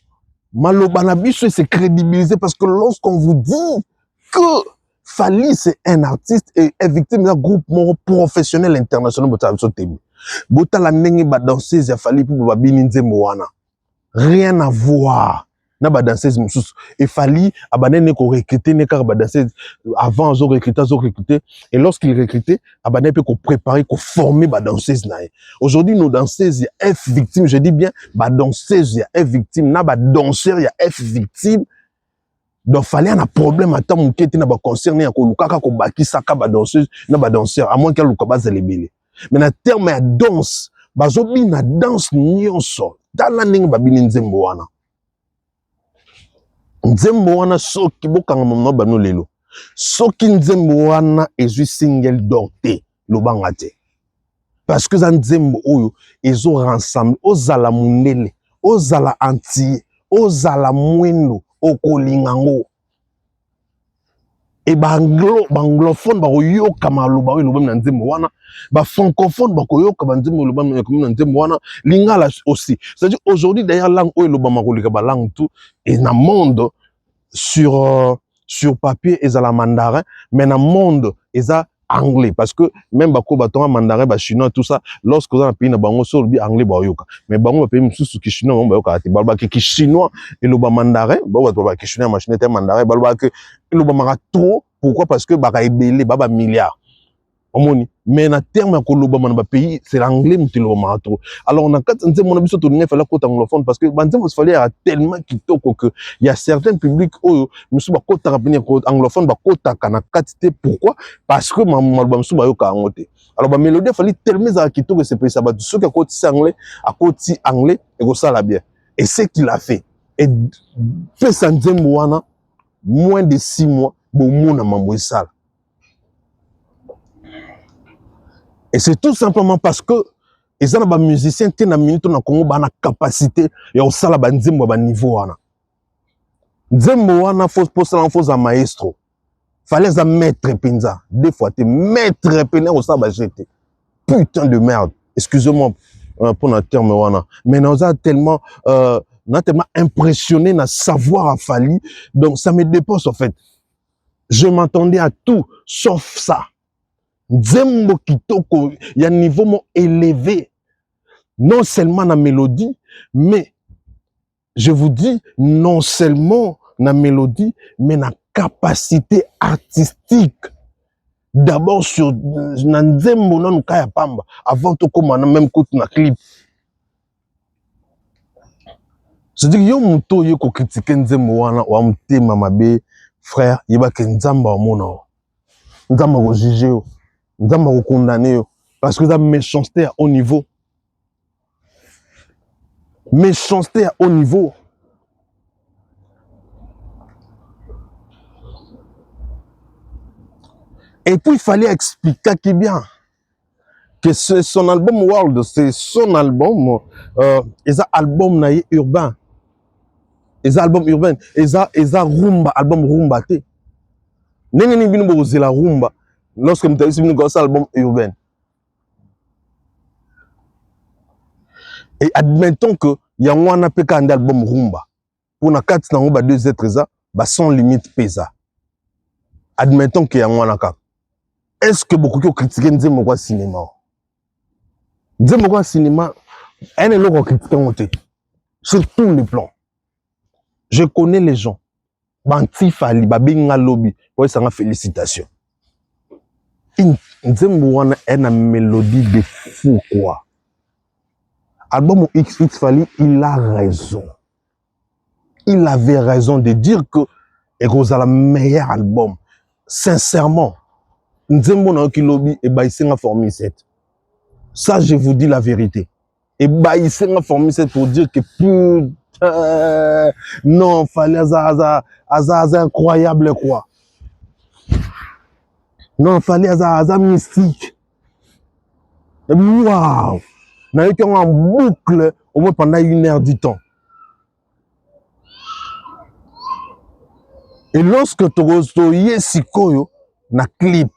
Speaker 7: Maloba na biso c'est crédibilisé parce que lorsqu'on vous dit que Fally, c'est un artiste et est victime d'un groupe professionnel international. Bota la nenge ba danseuse ya Fally pour babini nzembo wana. Rien à voir. Na ba danseuse mususu. Et Fally abanene ko recruter ne ka ba danseuse avant zo recruter et lorsqu'il recrutait abanene pe ko préparer ko former ba danseuse na. Aujourd'hui nos danseuses ya F victime, je dis bien ba danseuse ya F victime, na ba danseur ya F victime. Donc fallait un problème à temps où qui na ba concert ya ko lukaka ko bakisaka ba danseuse na ba danseur à moins qu'elle luka za lebele. Mais na terme ya danse bazobi na danse nyonso tala ndenge babini nzembo wana. Nzembo wana soki bokanga momno bano lelo. Soki nzembo wana ezui single dorte lobanga te. Parce que za nzembo oyo ezo rassemble ozala mundele, ozala anti, ozala mwendo okolingango. Et banglophone bakoyoka maloba oyo loba na nzembo wana, ba francophone bakoyoka ba nzembo loba na nzembo wana, lingala aussi. C'est-à-dire aujourd'hui d'ailleurs langue oyo loba makolika ba langue tout et na monde sur papier ezala mandarin, mais na monde eza anglais parce que même bako batonga mandarin ba chinois tout ça lorsque on a pays na bango so bi anglais ba yoka mais bango ba pays mususu ki chinois ba yoka te balba ki chinois et le ba mandarin ba ki chinois machine te mandarin balba que le ba mara trop pourquoi parce que ba ka ebele ba milliards omoni mais na terme ko loba man ba pays c'est l'anglais mutilo mara trop alors on a quatre nzembo na biso to ninga fala kota anglophone parce que banzembo se fallait tellement kitoko que il y a certains publics oyo musu ba kota rapenia ko anglophone ba kota kana katité pourquoi parce que malba musu ba yoka ngote alors ba mélodie fallait tellement za kitoko c'est ça ba ceux qui côté anglais à côté anglais et ko sala bien Et ce qu'il a fait. Et pesa nzembo wana moins de 6 mois bomona mambo sala. Et c'est tout simplement parce que ils ont des musiciens qui na minute na Congo ba na capacité ya osala ba nzembo ba niveau wana. Nzembo wana faut un maestro. Fallait un maître penza. Des fois tu maître penza osala ba jeter. Putain de merde. Excusez-moi pour le terme wana. Mais nous a tellement impressionné na savoir à Fally. Donc ça me dépasse en fait. Je m'attendais à tout sauf ça. Nzembo kitoko, il y a un niveau élevé. Non seulement la mélodie, mais je vous dis, non seulement la mélodie, mais la capacité artistique. D'abord sur Nzembo non kaya pamba, avant tout comme on a même côté na clip. C'est-à-dire yo muto yo ko critiquer Nzembo wana wa mutema mabe frère, yeba ke Nzamba wa mona. Nzamba ko juger yo. Nzamba ko condamner yo parce que la méchanceté à haut niveau. Méchanceté à haut niveau. Et puis il fallait expliquer qui bien que c'est son album World, c'est son album, ils a album naïe urbain, ils a album urbain, ils a rumba, album rumba té. N'engue ni bino boze la rumba, lorsque m'ta dit bino gosse album urbain. Et admettons que y a un peu qu'un album rumba, pour na 4 na rumba 2 êtres ça, bah sans limite pesa. Admettons qu'il y a un cas. Est-ce que beaucoup de critiquent Nzembo cinéma? Nzembo cinéma, elle est là critiquer sur tous les plans. Je connais les gens. Banti Fally, babinga lobby, pour ça félicitations. Nzembo a une mélodie de fou quoi. Album XX Fally, il a raison. Il avait raison de dire que c'est le meilleur album. Sincèrement. Nzembo na ki lobby et Baïsenga Formule 7. Ça, je vous dis la vérité. Et Baïsenga Formule 7 pour dire que non, fallait incroyable quoi. Non, fallait mystique. Waouh! N'a eu en boucle au moins pendant 1 heure du temps. Et lorsque tu as Sikoyo, na clip.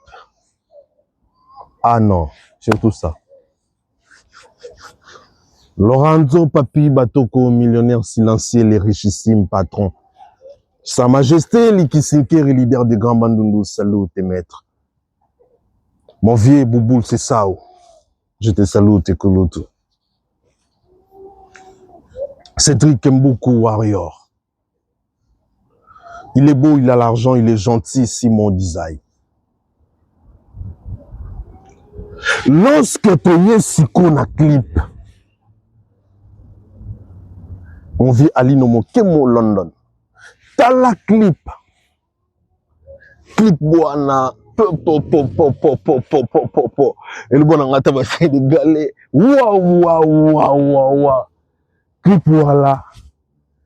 Speaker 7: Ah non, j'aime tout ça. Lorenzo Papi Batoko, millionnaire silencieux, les richissimes patrons. Sa Majesté, Likisinker, leader des grands bandundu, salut tes maîtres. Mon vieux Bouboule, c'est ça. Je te salue, tes colotos. Cédric aime beaucoup Warrior. Il est beau, il a l'argent, il est gentil, Simon Design. Lorsque tu es Siko na clip, on vit à l'Inomo Kemo London. T'as la clip. Clip boana. Et le bon angata va faire des galets. Waouh. Clip voilà.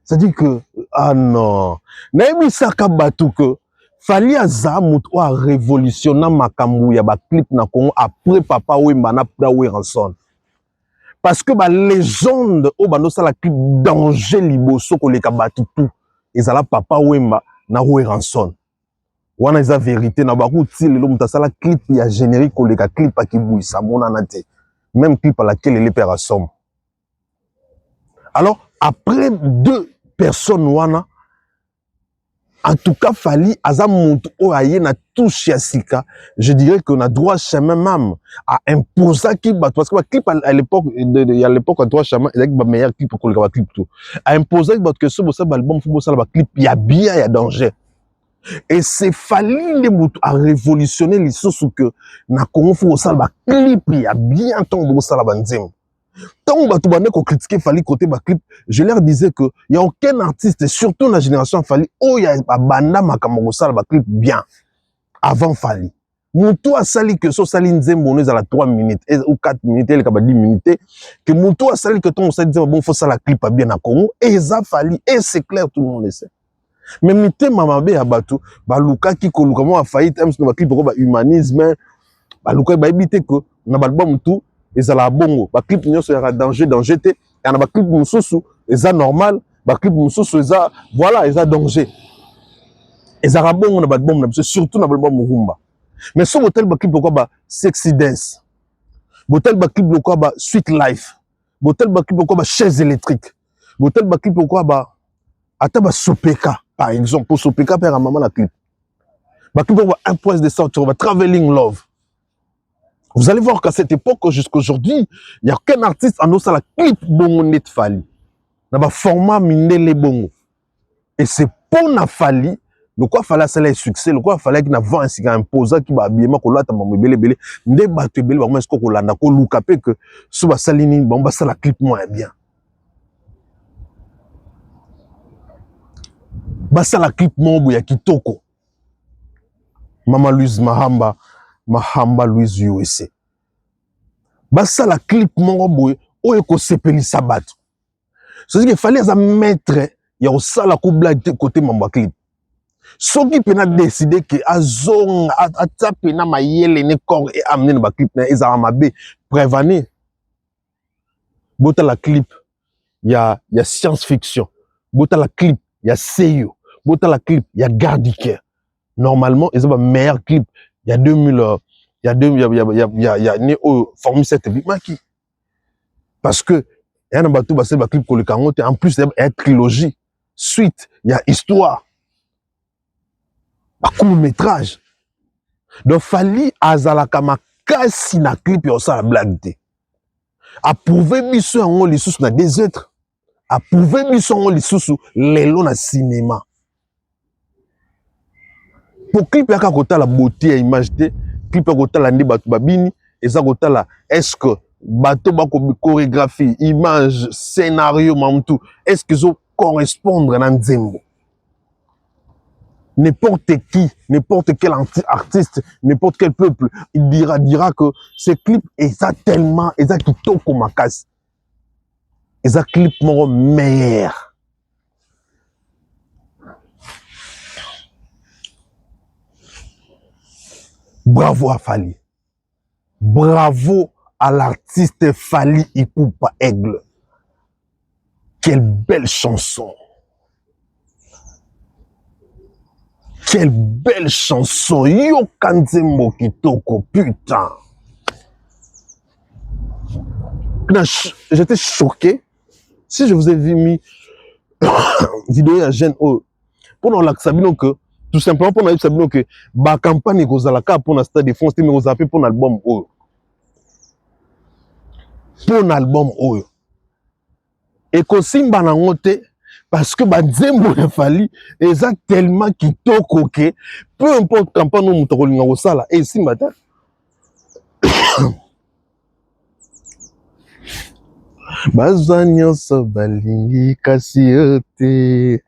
Speaker 7: C'est-à-dire que, ah non. Naimi Saka Batou que, Fally Azamut a révolutionné makambu ya ba clip na Congo après Papa Wemba na Prawe Ranson. Parce que ba légende o bando sala clip danger liboso ko leka batu tout. Ezala Papa Wemba na Rowe Ranson. Wana eza vérité na ba route lelo muta sala clip ya générique ko leka clip a kibouisa mona na te. Même clip à laquelle les pères assomme. Alors après 2 personnes wana, en tout cas, Fally Azamut Oaye na touche à Sika. Je dirais qu'on a droit chemin même à imposer qui parce que le clip à l'époque, il y a l'époque à droit chemin, il y a le meilleur clip pour le clip tout. À imposer que ce album, il faut le clip, il y a bien, il y a danger. Et c'est Fally les moutons à révolutionner les choses que na Congo faut ça le clip, il y a bien tant de ça la banzem. Tant qu'on critiquer Fally côté bas clip, je leur disais que il y a aucun artiste, surtout dans la génération Fally, oh il y a banda makamoko ça le clip bien avant Fally. Mutu asali que so sali nzembo nous à la 3 minutes ou 4 minutes elle kaba 10 minutes que mutu asali que ton sali nzembo bon faut ça la clip bien à Congo et ça fali et c'est clair tout le monde le sait. Mais mité mama be abatu ba luka ki ko luka mo a faillite am so ba clip ko ba humanisme ba luka ba ebité que na ba album tout et ça la bongo ba clip nyonso ya danger te et na ba clip mususu et ça normal ba clip mususu et ça voilà et ça danger et ça ra bongo na ba album na surtout na ba album rumba. Mais ce botel ba clip pourquoi ba sexy dance. Botel ba clip pourquoi ba sweet life. Botel ba clip pourquoi ba chaise électrique. Botel ba clip pourquoi ba ata ba sopeka par exemple pour sopeka père à maman la clip. Ba clip pourquoi un point de sortie va traveling love. Vous allez voir qu'à cette époque jusqu'à aujourd'hui, il y a aucun artiste en osala clip bongo net fali. Na ba format mindele bongo. Et c'est pour na fali. Le quoi fallait ça le succès, le quoi fallait qu'il n'avait un cigare imposant qui va bien ko lata mamu belé ndé battu belé vraiment est-ce ko landa ko lukapé que suba salini bomba ça la clip moins bien. Ba ça la clip mon ya kitoko. Mama Louise Mahamba Louise USA. Ba ça la clip mon boy o eko sepeli sabat. C'est qu'il fallait ça mettre ya o ça la ko blague côté mamba clip. Soki pena décider que azong ata pena mayele ne corps et amener ba clip na ezara mabe prévenir bota la clip ya science fiction bota la clip ya seyo bota la clip ya garde du cœur normalement ils ont meilleur clip il y a 2000 il y a né au formule 7 maki parce que il y a un bateau basé ba clip ko le kangote en plus il y a trilogie suite il y a histoire court métrage donc fali azalaka makasi na clip yo ça la blague te approuver biso yango lisusu na des êtres approuver biso yango lisusu lelo na cinéma pour clip ya kota la beauté ya image te clip ya kota la ndi bato babini eza kota la est-ce que bato ba ko chorégraphie image scénario mamtu est-ce que zo correspondre na nzembo. N'importe qui, n'importe quel artiste, n'importe quel peuple, il dira que ce clip est ça tellement, est ça qui toque comme ma casse. Et ça clip mon meilleur. Bravo à Fally. Bravo à l'artiste Fally Ipupa Aigle. Quelle belle chanson. Quelle belle chanson. Yo Kanzembo Kitoko, putain. J'étais choqué. Si je vous ai vu mis vidéo à Jeune O, pour nous que tout simplement pour nous sabino que ba campagne kozalaka pour na Stade de France mais kozapé pour l'album O. Pour l'album O. Et ko simba na ngote parce que Nzembo ya Fally eza tellement kitoko que peu importe campagne no muto kolinga kosala et simba ta bazwa nyonso balingi kasi yo te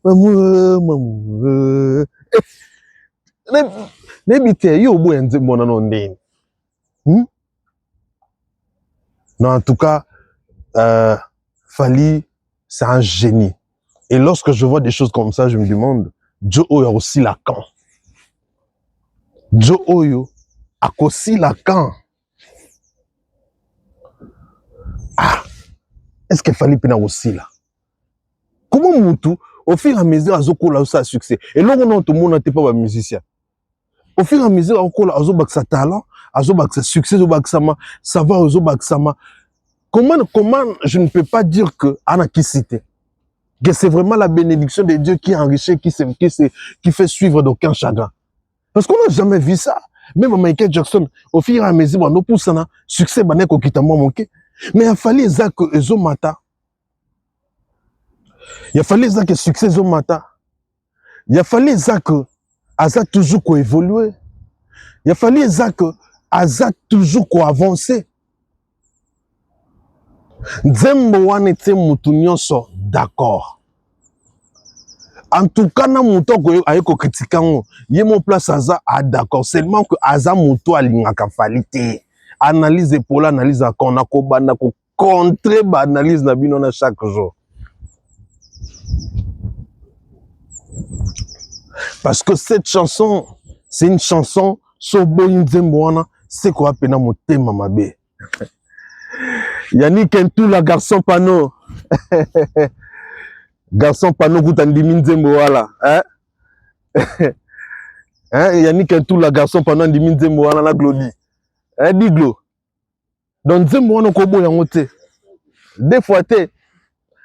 Speaker 7: mamu nebite yo boya Nzembo na no ndeni non en tout cas Fally c'est un génie. Et lorsque je vois des choses comme ça, je me demande, Joe Oyo a aussi Lacan. Joe Oyo a aussi Lacan. Ah, est-ce qu'il Fally pena aussi là? Comment Moutou, au fur et à mesure, Azoko a aussi un succès. Et là, on a tout le monde n'était pas un musicien. Au fur et à mesure, Azoko a sa talent, Azoko a sa succès, Azoko a ça va, Azoko a sa Comment je ne peux pas dire que Anna qui cité que c'est vraiment la bénédiction de Dieu qui enrichit, qui fait suivre d'aucun chagrin. Parce qu'on n'a jamais vu ça. Même Michael Jackson, au fur et à mesure, on a poussé un succès, on a manqué. Mais il a fallu que Ezo Mata. Il a fallu que succès Ezo Mata. Il a fallu que Aza toujours évoluer. Il a fallu que Aza toujours avancer. Nzembo wane te mutu nyonso d'accord. En tout cas, na moto aye ko critiquer ngo. Yé mon place aza a d'accord seulement que aza moto alingaka falite. Analyse pour l'analyse qu'on a ko banda ko contrer ba analyse na bino na chaque jour. Parce que cette chanson, c'est une chanson Sobo Nzembo wana, c'est quoi pena motema mabe. Yannick Ntou la garçon panneau. Garçon panneau Goutandimi Nzembo wala, hein? Hein, Yannick Ntou la garçon panneau Ndimi Nzembo wala na Glody. Hein, Diglo. Donc Nzembo wana ko boya ngote. Des fois te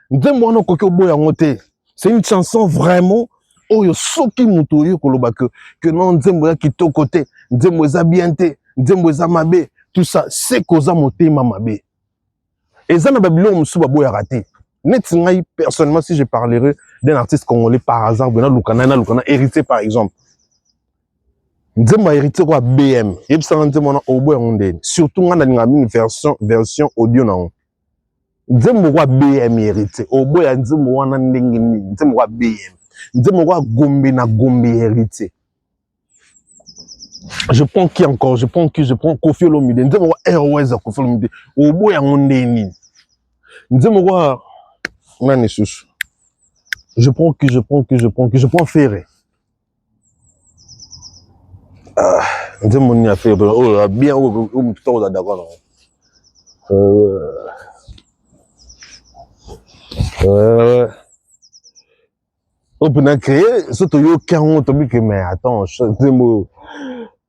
Speaker 7: Nzembo wana ko boya ngote. C'est une chanson vraiment oyo soki mutu oyo koloba que non Nzembo ya kitoko te, Nzembo za bien te, Nzembo za mabe, tout ça c'est koza motema mabe. Et ça na babilo musu babo ya raté. Net ngai personnellement si je parlerai d'un artiste congolais par hasard Bena Lukana hérité par exemple. Nzembo a hérité quoi BM. Yeb sa Nzembo na obo ya ngondeni. Surtout ngana ngami version audio na on. Nzembo kwa BM hérité. Obo ya Nzembo wana ndenge ni. Nzembo kwa BM. Nzembo kwa Gombe na Gombe hérité. Je prends qui encore? Je prends Koffi Olomide. Nzembo kwa Airways Koffi Olomide. Obo ya ngondeni. Nzembo kwa nani susu. Je prends Ferré. Nzembo ni a fait oh bien ou tout d'accord. On peut créer surtout yo 40 tobi que mais attends Nzembo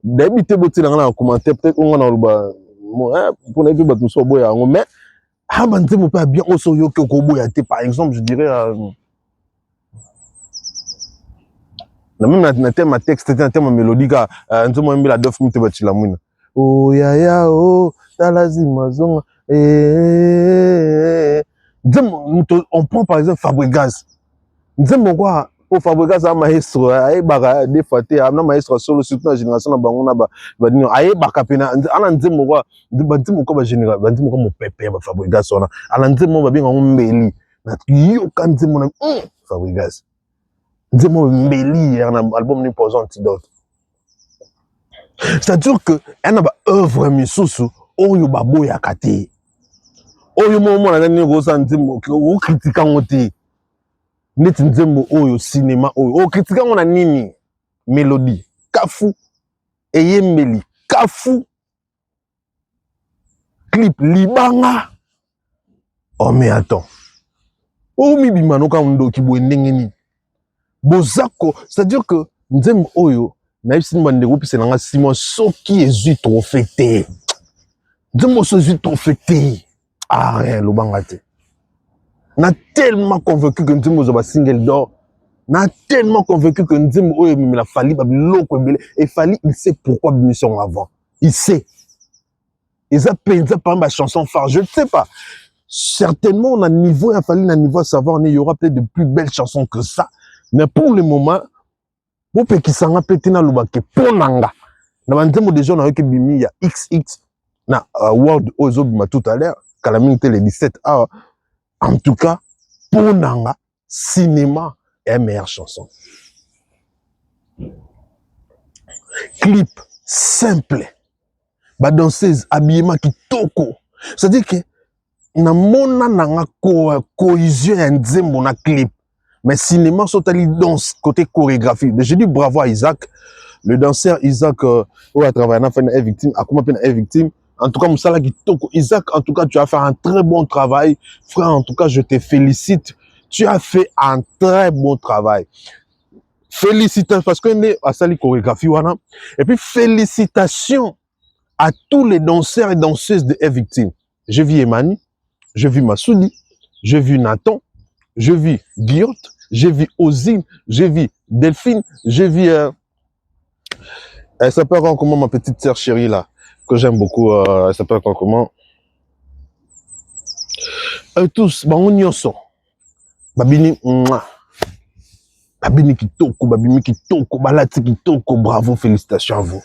Speaker 7: d'habitude boti dans la commentaire peut-être on a le pour les gens battu so boya mais ah ben Nzembo pas bien oso yo ko boya te par exemple je dirais même na thème texte un thème mélodique Nzembo mbi la dof mute batila mwina oh ya ya oh talazima zonga Nzembo on prend par exemple Fabregas. Nzembo quoi au Fabregas a maestro aye baka des fois te amna maestro solo surtout na génération na bango na ba dino aye baka pena ana Nzembo quoi Nzembo ko ba général Nzembo ko mo pepe ba Fabregas ona ala Nzembo ba binga mbeli na yo kan Nzembo na Fabregas Nzembo mbeli na album ni pose antidote. C'est-à-dire que elle n'a pas œuvre misusu oyo babo ya kate oyo momo na nani ko sa Nzembo ko critique ngote. Net Nzembo oyo cinéma oyo critique ngona nini mélodie kafu eyembeli kafu clip libanga oh mais attends oh mi bimano ka ndoki bo ndenge ni bozako c'est-à-dire que Nzembo oyo na yisi mbande groupe c'est nanga Simon soki ezui trophée te Nzembo so ezui trophée te ah rien lobanga te. N'a tellement convaincu que Nzembo zoba single d'or. N'a tellement convaincu que Nzembo oyo mais la Fali ba biloko ebele et Fali il sait pourquoi mission avant. Il sait. Ils a pensé par ma chanson phare, je ne sais pas. Certainement on a niveau il Fali na niveau à savoir il y aura peut-être de plus belles chansons que ça. Mais pour le moment bo pe ki sanga petina lobake ponanga. Na Nzembo déjà na yoke bimi ya XX na World Ozo bima tout à l'heure Calamité les 17h. En tout cas, pour Nanga, cinéma est meilleure chanson. Clip simple. Ba danseuse habillement qui toko. C'est-à-dire que na mona nanga cohésion ya Nzembo na clip. Mais cinéma sotali danse côté chorégraphie. Je dis bravo à Isaac, le danseur Isaac où a travaillé na fait une victime, a comment peine une victime. En tout cas, Moussala Kitoko, Isaac, en tout cas, tu as fait un très bon travail. Frère, en tout cas, je te félicite. Tu as fait un très bon travail. Félicitations, parce qu'on est à Sali chorégraphie, voilà. Et puis, félicitations à tous les danseurs et danseuses de Victime. J'ai vu Emani, j'ai vu Massoudi, j'ai vu Nathan, j'ai vu Guillaume, j'ai vu Ozine, j'ai vu Delphine, j'ai vu... Elle s'appelle comment ma petite sœur chérie là que j'aime beaucoup, elle s'appelle comment? Tous, on nyonso. Babini, babini kitoko, babimi kitoko, balati kitoko, bravo, félicitations à vous.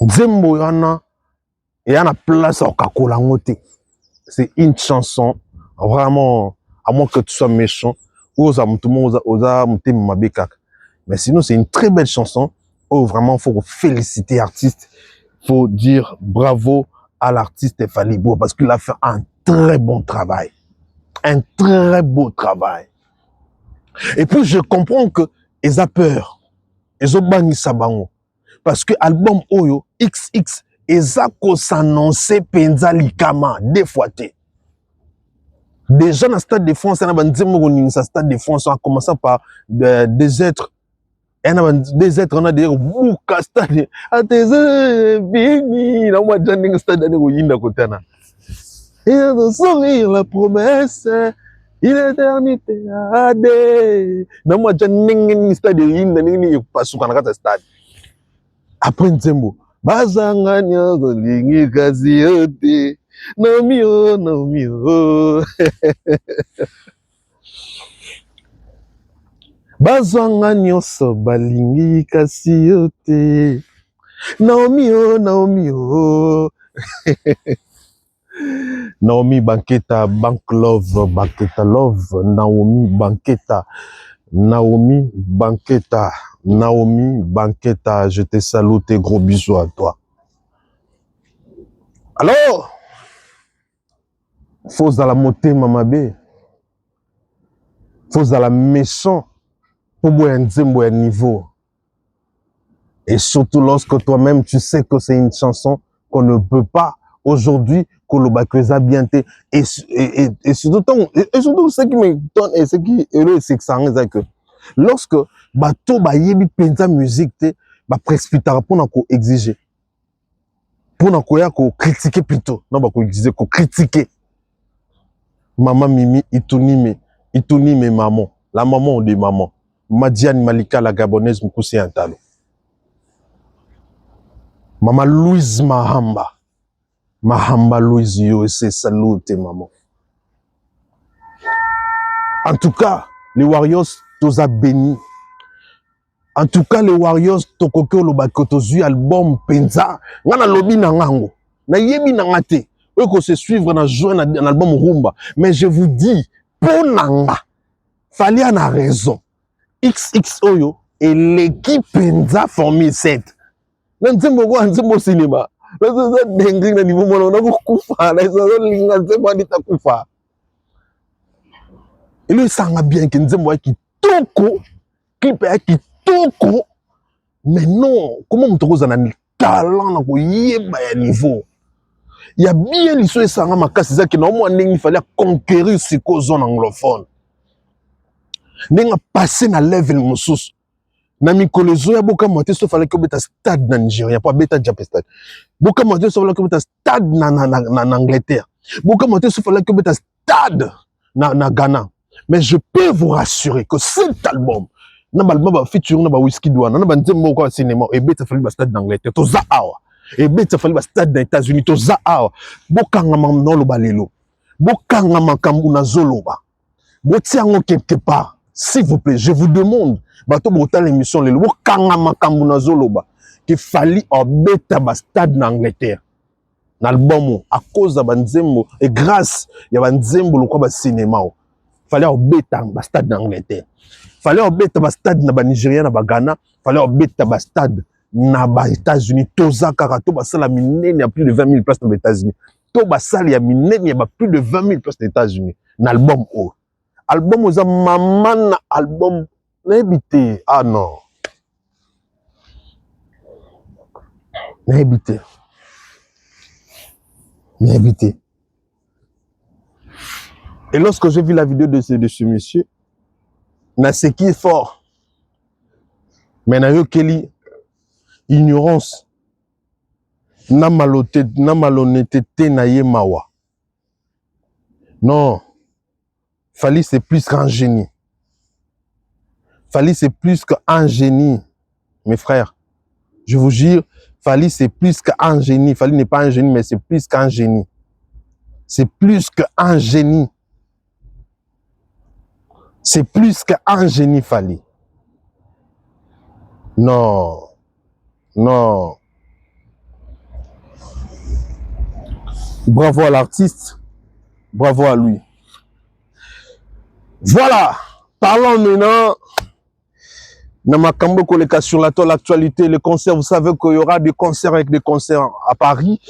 Speaker 7: Nzembo yana place au kakolangote. C'est une chanson, vraiment, à moins que tu sois méchant, Oza Mutumo, Oza Mutem Mabekak. Mais sinon, c'est une très belle chanson. Oh, vraiment, faut féliciter l'artiste. Faut dire bravo à l'artiste Falibo parce qu'il a fait un très bon travail. Un très beau travail. Et puis, je comprends que ils ont peur. Ils ont banni Sabango. Parce que l'album Oyo, XX, ils ont s'annoncer Penza Likama, deux fois. Déjà dans le stade de France, on a un stade de France, en commençant par des êtres. Des êtres, on a des boucas stade. À tes bénis, on a déjà un stade de Royinda Kotana. Et de sourire la promesse, il éternité a des. Mais moi, j'ai un stade de Royinda, il passe sur un stade. Après Nzembo, Bazanga nyozo lingi kasi yote. Namio, namio. Bazanga nyoso balingi kasi yote. Naomio, Naomio. Naomi Banketa, Bank Love, Banketa Love, Naomi Banketa, Naomi Banketa, Naomi Banketa, je te salue, tes gros bisous à toi. Alors, faut à la montée, Mamabe, faut à la méchant, pour boire un niveau. Et surtout lorsque toi-même, tu sais que c'est une chanson qu'on ne peut pas aujourd'hui, Kolobakweza bien te. Et surtout, ce qui m'étonne et ce qui est heureux, c'est que ça c'est que lorsque bato ba yebi penza musique te, ba précipitera pour na ko exiger. Pour na ko ya ko critiquer plutôt. Non ba ko exiger, ko critiquer. Maman Mimi Itunime maman. La maman des mamans. Madiane Malika la gabonaise Moukoussi Antalo. Maman Louise Mahamba. Mahamba Louise Yossé, salute maman. En tout cas, les Warriors, tous a béni. En tout cas, les Warriors, tokoko lo bakotozui album Penza. Ngana lobi na ngango. Na yebi na ngate. Eux qu'on se suivre na jouer na album Rumba. Mais je vous dis, pour nanga, fallait en a raison. XX Oyo et l'équipe Penza Formule 7. Nzembo cinéma. Là, c'est dingue na niveau mon on a beaucoup kufa. Là, c'est linga nzembo andita kufa. Et lui ça nga bien que nzembo qui toko, clip qui toko. Mais non, comment on trouve un talent na ko yeba ya niveau. Il y a bien l'histoire ça nga makasi ça que normalement il fallait conquérir ce zone anglophone. Nenga passer na level mususu. Na mikolezo ya boka moté sauf fallait que beta stade na Nigeria pas beta Jap stade. Boka moté sauf fallait que beta stade na Angleterre. Boka moté sauf fallait que beta stade na Ghana. Mais je peux vous rassurer que cet album na balba featuring na ba Whisky Douane na ba nzembo ko cinéma et beta fallait ba stade d'Angleterre to za awa. Et beta fallait ba stade des États-Unis to za awa. Boka ngama no lo balelo. Boka ngama kambu na zoloba. Botiango quelque part. S'il vous plaît, je vous demande, bato botan l'émission le lo kangama kambuna zoloba qu'il fallait obeta ba stade en Angleterre. L'album à cause de banzembo et grâce ya banzembo lo kwa ba cinéma. Fallait obeta ba stade en Angleterre. Fallait obeta ba stade na ba Nigeria na ba Ghana, fallait obeta ba stade na ba États-Unis. Toza karato ba sala minene ya plus de 20 000 places dans les États-Unis. To ba sala ya minene ya ba plus de 20 000 places dans les États-Unis. L'album o album aux maman album n'habité ah non n'habité et lorsque j'ai vu la vidéo de ce monsieur na ce qui est fort mais na yo keli ignorance na malhonnêteté na ye mawa non. Fali, c'est plus qu'un génie. Fali, c'est plus qu'un génie, mes frères. Je vous jure, Fali, c'est plus qu'un génie. Fali n'est pas un génie, mais c'est plus qu'un génie. C'est plus qu'un génie. C'est plus qu'un génie, Fali. Non. Non. Bravo à l'artiste. Bravo à lui. Voilà, Parlons maintenant de ma cambo sur l'actualité, les concerts. Vous savez qu'il y aura des concerts avec des concerts à Paris.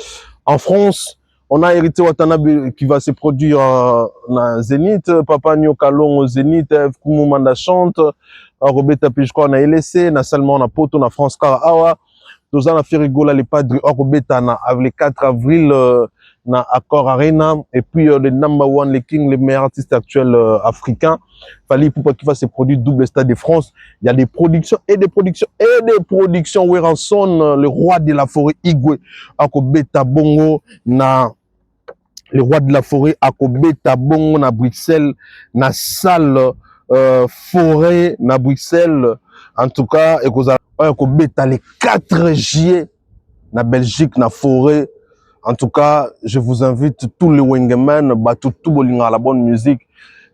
Speaker 7: En France, on a hérité Watanabe qui va se produire dans Zénith, Papa Nyokalong au Zénith, Koumou Manda chante, Robert Tapi, je crois, on a LSC, on a Salman, on a Poto, on a France Karahawa. Nous avons fait rigoler les padres Robeta le 4 avril na Accor Arena. Et puis le number one, les King, les meilleurs artistes actuels africains. Fallait pour qu'il fasse ses produits double stade de France. Il y a des productions et des productions et des productions. Weranson, le roi de la forêt Igwe, Akobeta Bongo, na le roi de la forêt Akobeta Bongo na Bruxelles, na salle forêt na Bruxelles. En tout cas, et Akobeta le 4 juillet na Belgique na forêt. En tout cas, je vous invite tous les Wengemen, tout bolinga la bonne musique.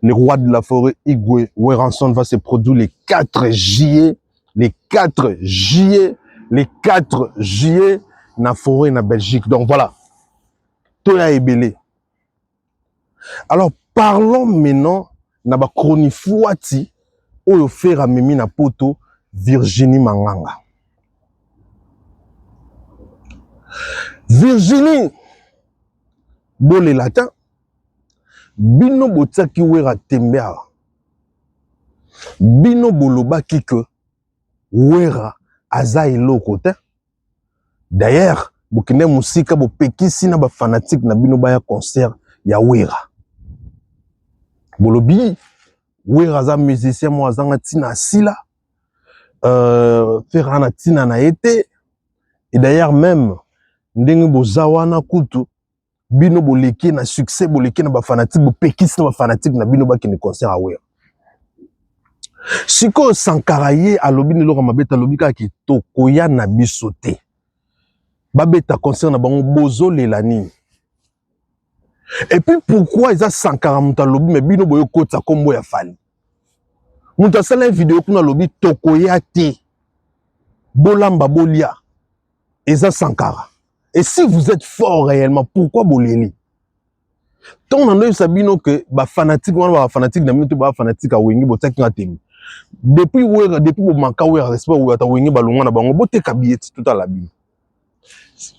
Speaker 7: Le roi de la forêt Igwe Weranson va se produire les 4 juillet, les 4 juillet, les 4 juillet na forêt na Belgique. Donc voilà, Toya Ebele. Alors parlons maintenant na ba chronifuati oyo fera memi na poto Virginie Manganga. Virginie Bole Latin bino botsaki wera tembea bino bolobaki que wera aza eloko te. D'ailleurs bokende musika bopekisi na ba fanatique na bino baya concert ya wera bolobi wera aza musicien mo azanga tina asila faire na tina na été. Et d'ailleurs même ndenge bozawana kutu bino boleki na succès boleki na ba fanatique bopekisi na ba fanatique na bino baki ne concert a wera. Siko Sankara ye alobi ne loka mabeta alobi ka ki tokoya na biso te. Babeta concert na bango bozo lelani. Et puis pourquoi ils a Sankara muta lobi mais bino boyo kota kombo ya fali. Muta sala vidéo kuna lobi tokoya te. Bolamba bolia. Eza Sankara. Et si vous êtes fort réellement, pourquoi boleli? Tant on a eu sabino que ba fanatique ba fanatique na minute ba fanatique a wengi botaki ngatemi. Depuis bo manka wera respect ou ata wengi balonga na bango boteka billet tout à la bino.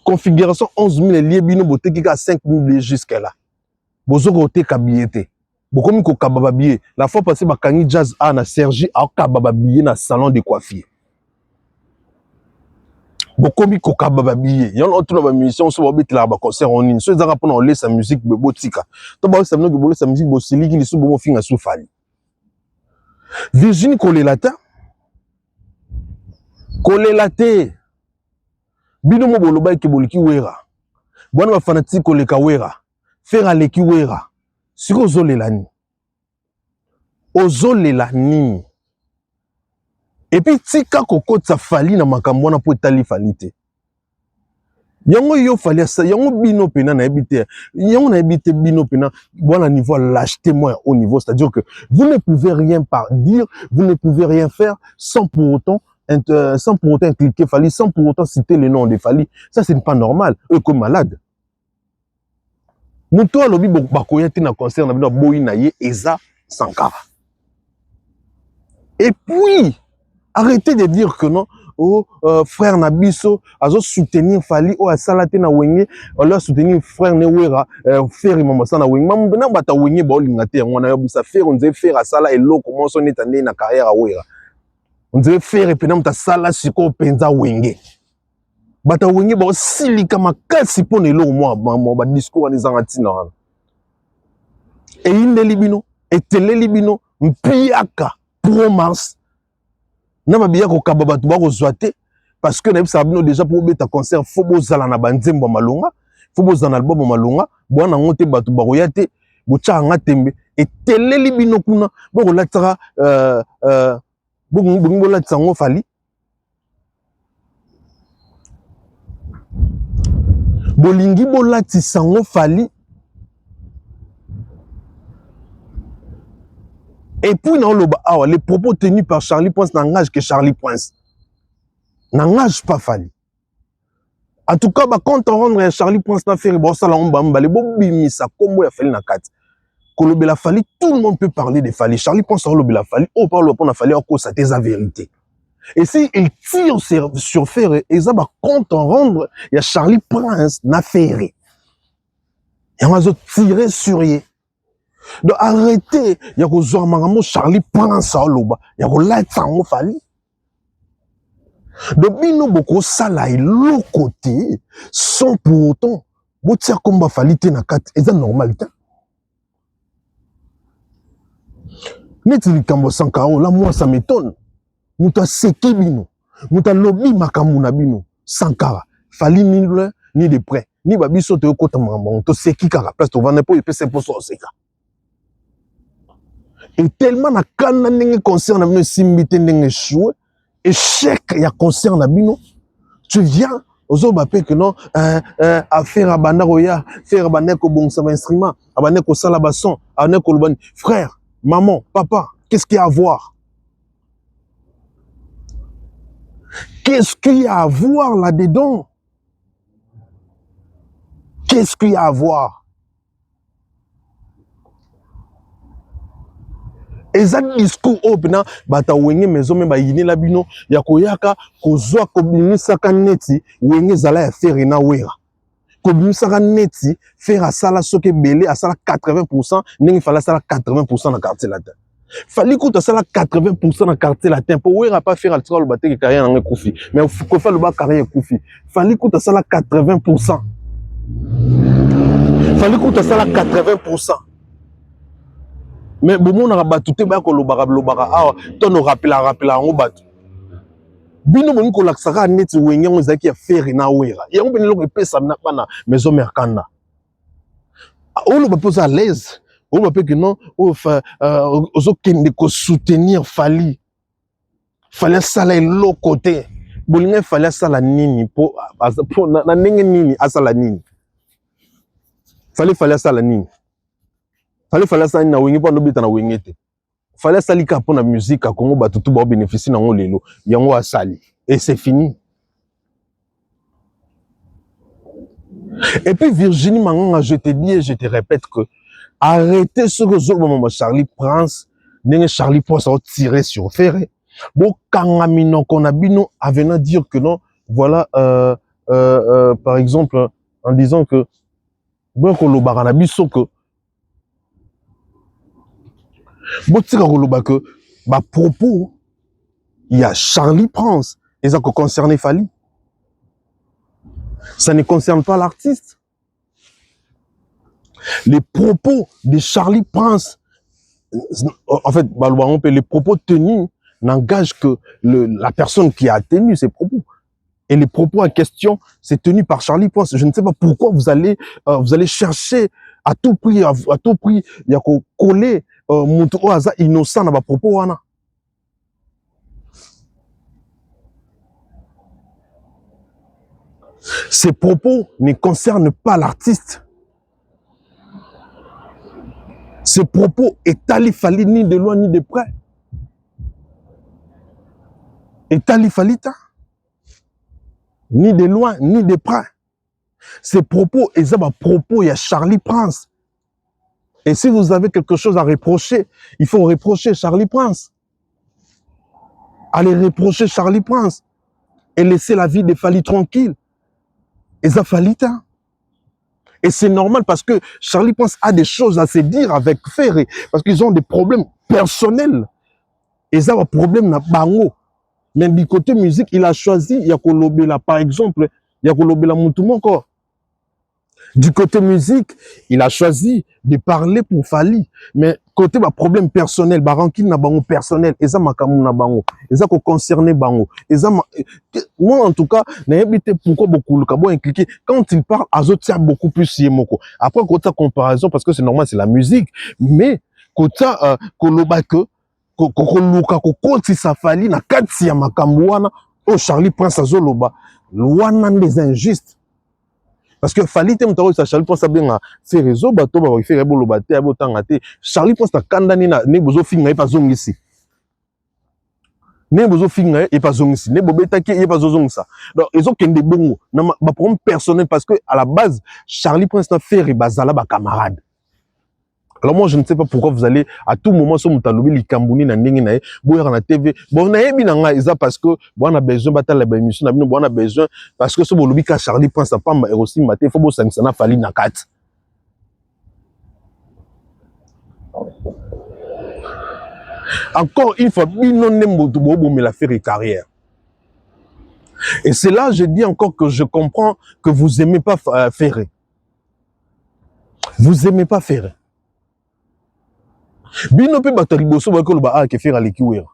Speaker 7: Configuration 11 000 liés bino boteki ka 5 000 jusqu'à là. Bozoko teka billet. Bokomi ko kababa billet. La fois passée ba kangi jazz a na Sergi a kababa billet na salon de coiffure. Bokomi koka baba billet yon autre ba mission so babetela ba concert en ligne so ezaka pona ole sa musique be botika to ba sa mnoki bolo sa musique bo siliki lisu bo finga so fali. Virginie Kolelata bino mo bolo ba ki boliki wera bwana ba fanatique koleka wera faire aleki wera siko ozolelani et puis tika kokota fali na makambo na po etali fali te. Yango yo fali sa yango bino pena na ebite. Yango na ebite bino pena bon niveau lâcheté moi au niveau, c'est-à-dire que vous ne pouvez rien dire, vous ne pouvez rien faire sans pour autant impliquer Fali, sans pour autant citer le nom de Fali. Ça c'est pas normal. Eux comme malade. Muto alobi bakoya te na concert na bino boyi na ye eza Sankara. Et puis arrêtez de dire que non, frère Nabiso, azo soutenir Fali, asalate na wenge, leur soutenir frère Newera, faire imamasa na wenge. Mamu bena bata wenge ba olingate on a yobusa faire on devait faire asala elo comment son étendé na carrière a wera. On devait faire et penam ta sala siko penza wenge. Bata wenge ba silika makasi pona elo moi ba discours ni zangatina. Et indeli bino, et teleli bino, mpiaka promance. Na mabiya ko kababa tu ba ko zoate parce que na bisa bino déjà pour beta concert faut bozala na banzembo malonga faut bozana album malonga bwana ngote batu ba koyate bocha nga tembe et teleli bino kuna boko latara bongo latsango Fali bolingi bolati sango Fali. Et puis, les propos tenus par Charlie Prince n'engagent que Charlie Prince. N'engagent pas Fali. En tout cas, quand on rentre Charlie Prince n'a fait bon ça, on bamba les bobimi ça comme il a fait na 4. Kolobela Fali, tout le monde peut parler de Fali. Charlie pense à Kolobela Fali, on parle de Fali, on ça la vérité. Et si il tire sur Ferré, ils ont compte en rendre, il y a Charlie Prince n'a Ferré. Il y a tiré sur lui. Donc arrêtez, il y a Charlie Prince à Loba, il y a l'autre Fali. Donc bino beaucoup ça là et l'autre côté, sans pour autant, vous tirez comme Fali te na kat, c'est normal. Net likambo sankao, là moi ça m'étonne. Mouta seki bino, mouta lobby makamuna bino, Sankara, Fali ni de près, ni babiso te okota mambo, to seki kara place to vendre pour epese pour ça seka. Et tellement na kana ndenge concert na bino simbite ndenge choué, échec ya concert na bino, tu viens ozo bape que non affaire abanda roya, faire abanda ko bon ça instrument, abanda ko sala basson, abanda ko lobani, frère, maman, papa, qu'est-ce qu'il y a à voir? Qu'est-ce qu'il y a à voir là-dedans? Qu'est-ce qu'il y a à voir? Et ça discours open bata wenge maison me ba yini la bino ya koyaka kozwa kobimisa ka neti wenge zala ya faire na wera. Kobimisa ka neti faire sala soke belé à sala 80% ningi fala sala 80% na quartier latin. Fallait qu'on ça 80% dans le quartier latin pour ouais pas faire le travail le bâtiment carrière dans Koufi mais faut faire le bas carrière Koufi fallait qu'on ça 80% fallait qu'on ça 80% mais bon on a battu tout ba ko lo bara ah ton rappel on battu bino bon ko laksaka net wenge on zaki ya faire na wera ya on ben lo pesa na bana maison mercanda on le pose à l'aise. On m'appelle que non, soutenir Fali. Fallait ça là l'autre côté. Bolinga fallait ça la nini pour na nini asa la nini. Fallait ça la nini. Fallait ça na wingi pour no bita na wingete. Fallait ça lika pour la musique à Congo ba tout ba bénéficier na ngolelo. Yango asali et c'est fini. Et puis Virginie Manganga, je te dis et je te répète que arrêtez ce que je Charlie Prince, Charlie Prince a tiré sur Ferré. Bon, Kangamino Konabino a venu dire que non, voilà, par exemple, en disant que bon, que le baranabiso que bon, que bah propos, il y a Charlie Prince, et ça concerne Fali. Ça ne concerne pas l'artiste. Les propos de Charlie Prince, en fait, les propos tenus n'engagent que la personne qui a tenu ces propos. Et les propos en question, c'est tenu par Charlie Prince. Je ne sais pas pourquoi vous allez chercher à tout prix, il y a coller mon innocent dans vos propos. Ces propos ne concernent pas l'artiste. Ces propos est allé Fali ni de loin ni de près. Est allé Falita. Ni de loin ni de près. Ces propos, ils ont propos, il y a Charlie Prince. Et si vous avez quelque chose à reprocher, il faut reprocher Charlie Prince. Allez reprocher Charlie Prince. Et laisser la vie de Fali tranquille. Et ça Falita. Et c'est normal parce que Charlie Prince a des choses à se dire avec Ferré. Parce qu'ils ont des problèmes personnels. Et ça, un problème na bango. Mais du côté musique, il a choisi, il y a Kolobela, par exemple, il y a Kolobela Moutoumoko. Du côté musique, il a choisi de parler pour Fali. Mais côté problème personnel, rancune na bango personnel, et ça makamu na bango, et ça concerné bango. Et ça moi en tout cas, n'habite pourquoi beaucoup le cabo impliqué quand il parle à autres c'est beaucoup plus yemoko. Après côté comparaison parce que c'est normal, c'est la musique, mais côté koloba que kokoluka kokoti sa Fali na kati ya makambo wana o Charlie Prince azoloba wana des injustes. Parce que Fali te mutaro sa Charlie Prince bien ces réseaux bateau ba faire bolo baté abotanga te Charlie Prince ta kandani na ne bozo finga e pa zongisi ne bozo finga e pa zongisi ne bobetaki e pa zongisa donc ils ont kende bongo na ba problème personnel parce que à la base Charlie Prince na faire bazala ba camarade Alors moi, je ne sais pas pourquoi vous allez à tout moment sur Moutalobi, les Kambouni, na ndenge na boire na TV. Bon, na yebi na nga, isa parce que bon, on a besoin battre la émission, on a besoin parce que ce bon lobby ka Charlie prend sa femme et aussi maté, faut bon ça fali na kat. Encore une fois, il n'en aime pas mais la faire carrière. Et c'est là, je dis encore que je comprends que vous aimez pas Ferré. Vous aimez pas Ferré. Bino pe batali boso ba ko lo ba ke faire aleki wera.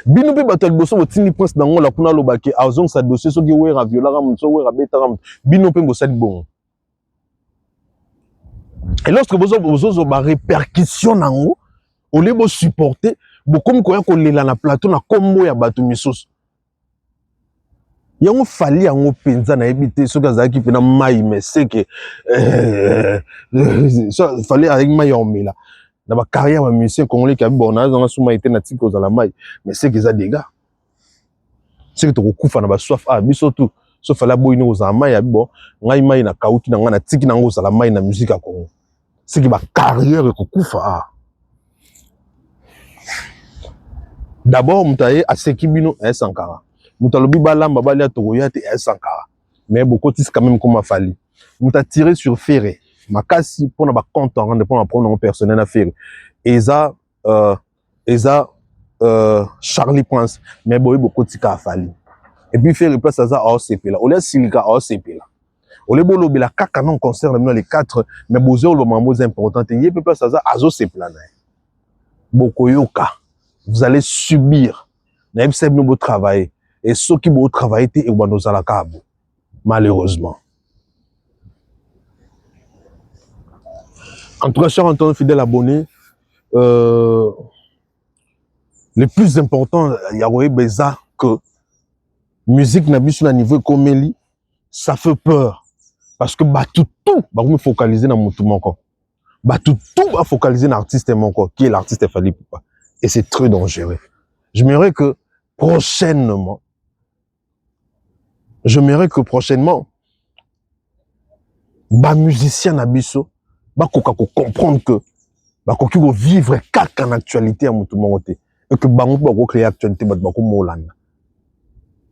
Speaker 7: Bino pe batali boso bo tini prince dango la kuna lo ba ke azong sa dossier so ki wera viola ram so wera beta ram. Bino pe bo sali bon. Et lorsque vous ba répercussion nango, au lieu de supporter, bo comme ko ya ko lela na plateau na kombo ya batu misos. Yango fali yango penza na ebité so kazaki pe na mai mais c'est que so fali avec mai omela. Dans ma carrière, ma musicien congolais qui a bon, on a souvent été natif aux alamai, mais c'est qu'ils ont des gars. C'est que tu recouvres na ba soif ah, mais surtout, sauf à la boine aux alamai, bon, on a imai na kauti na ngana tiki na aux alamai na musique à Congo. C'est que ma carrière recouvre ah. D'abord, mutaye à Sekibino et Sankara. Mutalobi balam babali à Togoyate et Sankara. Mais beaucoup tis quand même comme a fallu. Muta tiré sur Ferré. Makasi pour na ba compte en rendre pour un pronom personnel à faire. Eza Charlie Prince mais boy beaucoup tika fali. Et puis faire place à ça OCP là. Ole Silika OCP là. Ole bolo bela kaka non concert les 4 mais bozo le moment important et yé place à ça azo c'est plan. Bokoyoka. Vous allez subir. Na ebseb no bo travailler et ceux qui bo travailler et bando zala kabo. Malheureusement. En tout cas, chers entendeurs fidèles abonnés, le plus important, il y a que musique n'a plus sur un niveau comme elle, ça fait peur. Parce que tout va me focaliser dans mon tout encore. Tout va focaliser dans l'artiste encore, qui est l'artiste Fally Ipupa. Et c'est très dangereux. J'aimerais que prochainement, musicien Nabiso, comprendre que koki ko vivre kaka en actualité à mutu mongote et que bango ko créer actualité ba ko molanda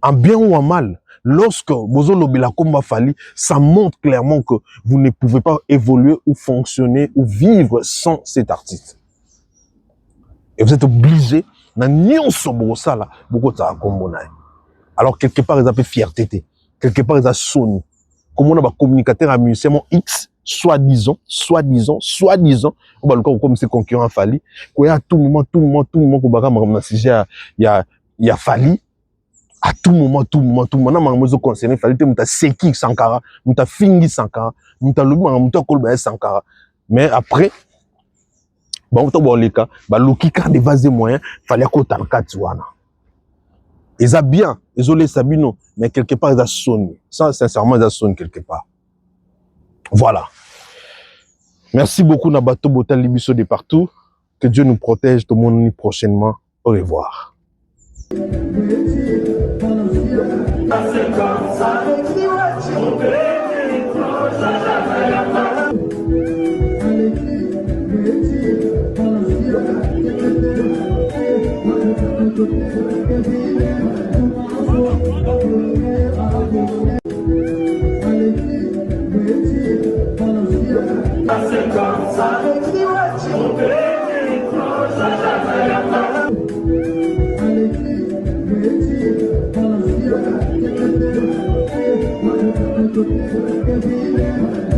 Speaker 7: en bien ou en mal lorsque bozo lobila komba Fally ça montre clairement que vous ne pouvez pas évoluer ou fonctionner ou vivre sans cet artiste et vous êtes obligé na nyonso bosala boko ta kombo na alors quelque part ils appellent fierté quelque part ils a soni comme on a ba communicateur à musicien X soi-disant, on va le voir comme c'est concurrent Fally. Quoi à tout moment, qu'on va me sujet il y a Fally. À tout moment, na mamozo concerné Fally te muta Seki Sankara, muta Fingi Sankara, muta lobi muta Kolba Sankara. Mais après, ba muta boleka, ba lokika de vase moyen, Fally ko tankati wana. Ils a bien, ils ont les Sabino, mais quelque part ils a sonné. Ça sincèrement ils a sonné quelque part. Voilà. Merci beaucoup Nabato Botal Libiso de partout. Que Dieu nous protège. Tout le monde prochainement. Au revoir.
Speaker 8: Thank you.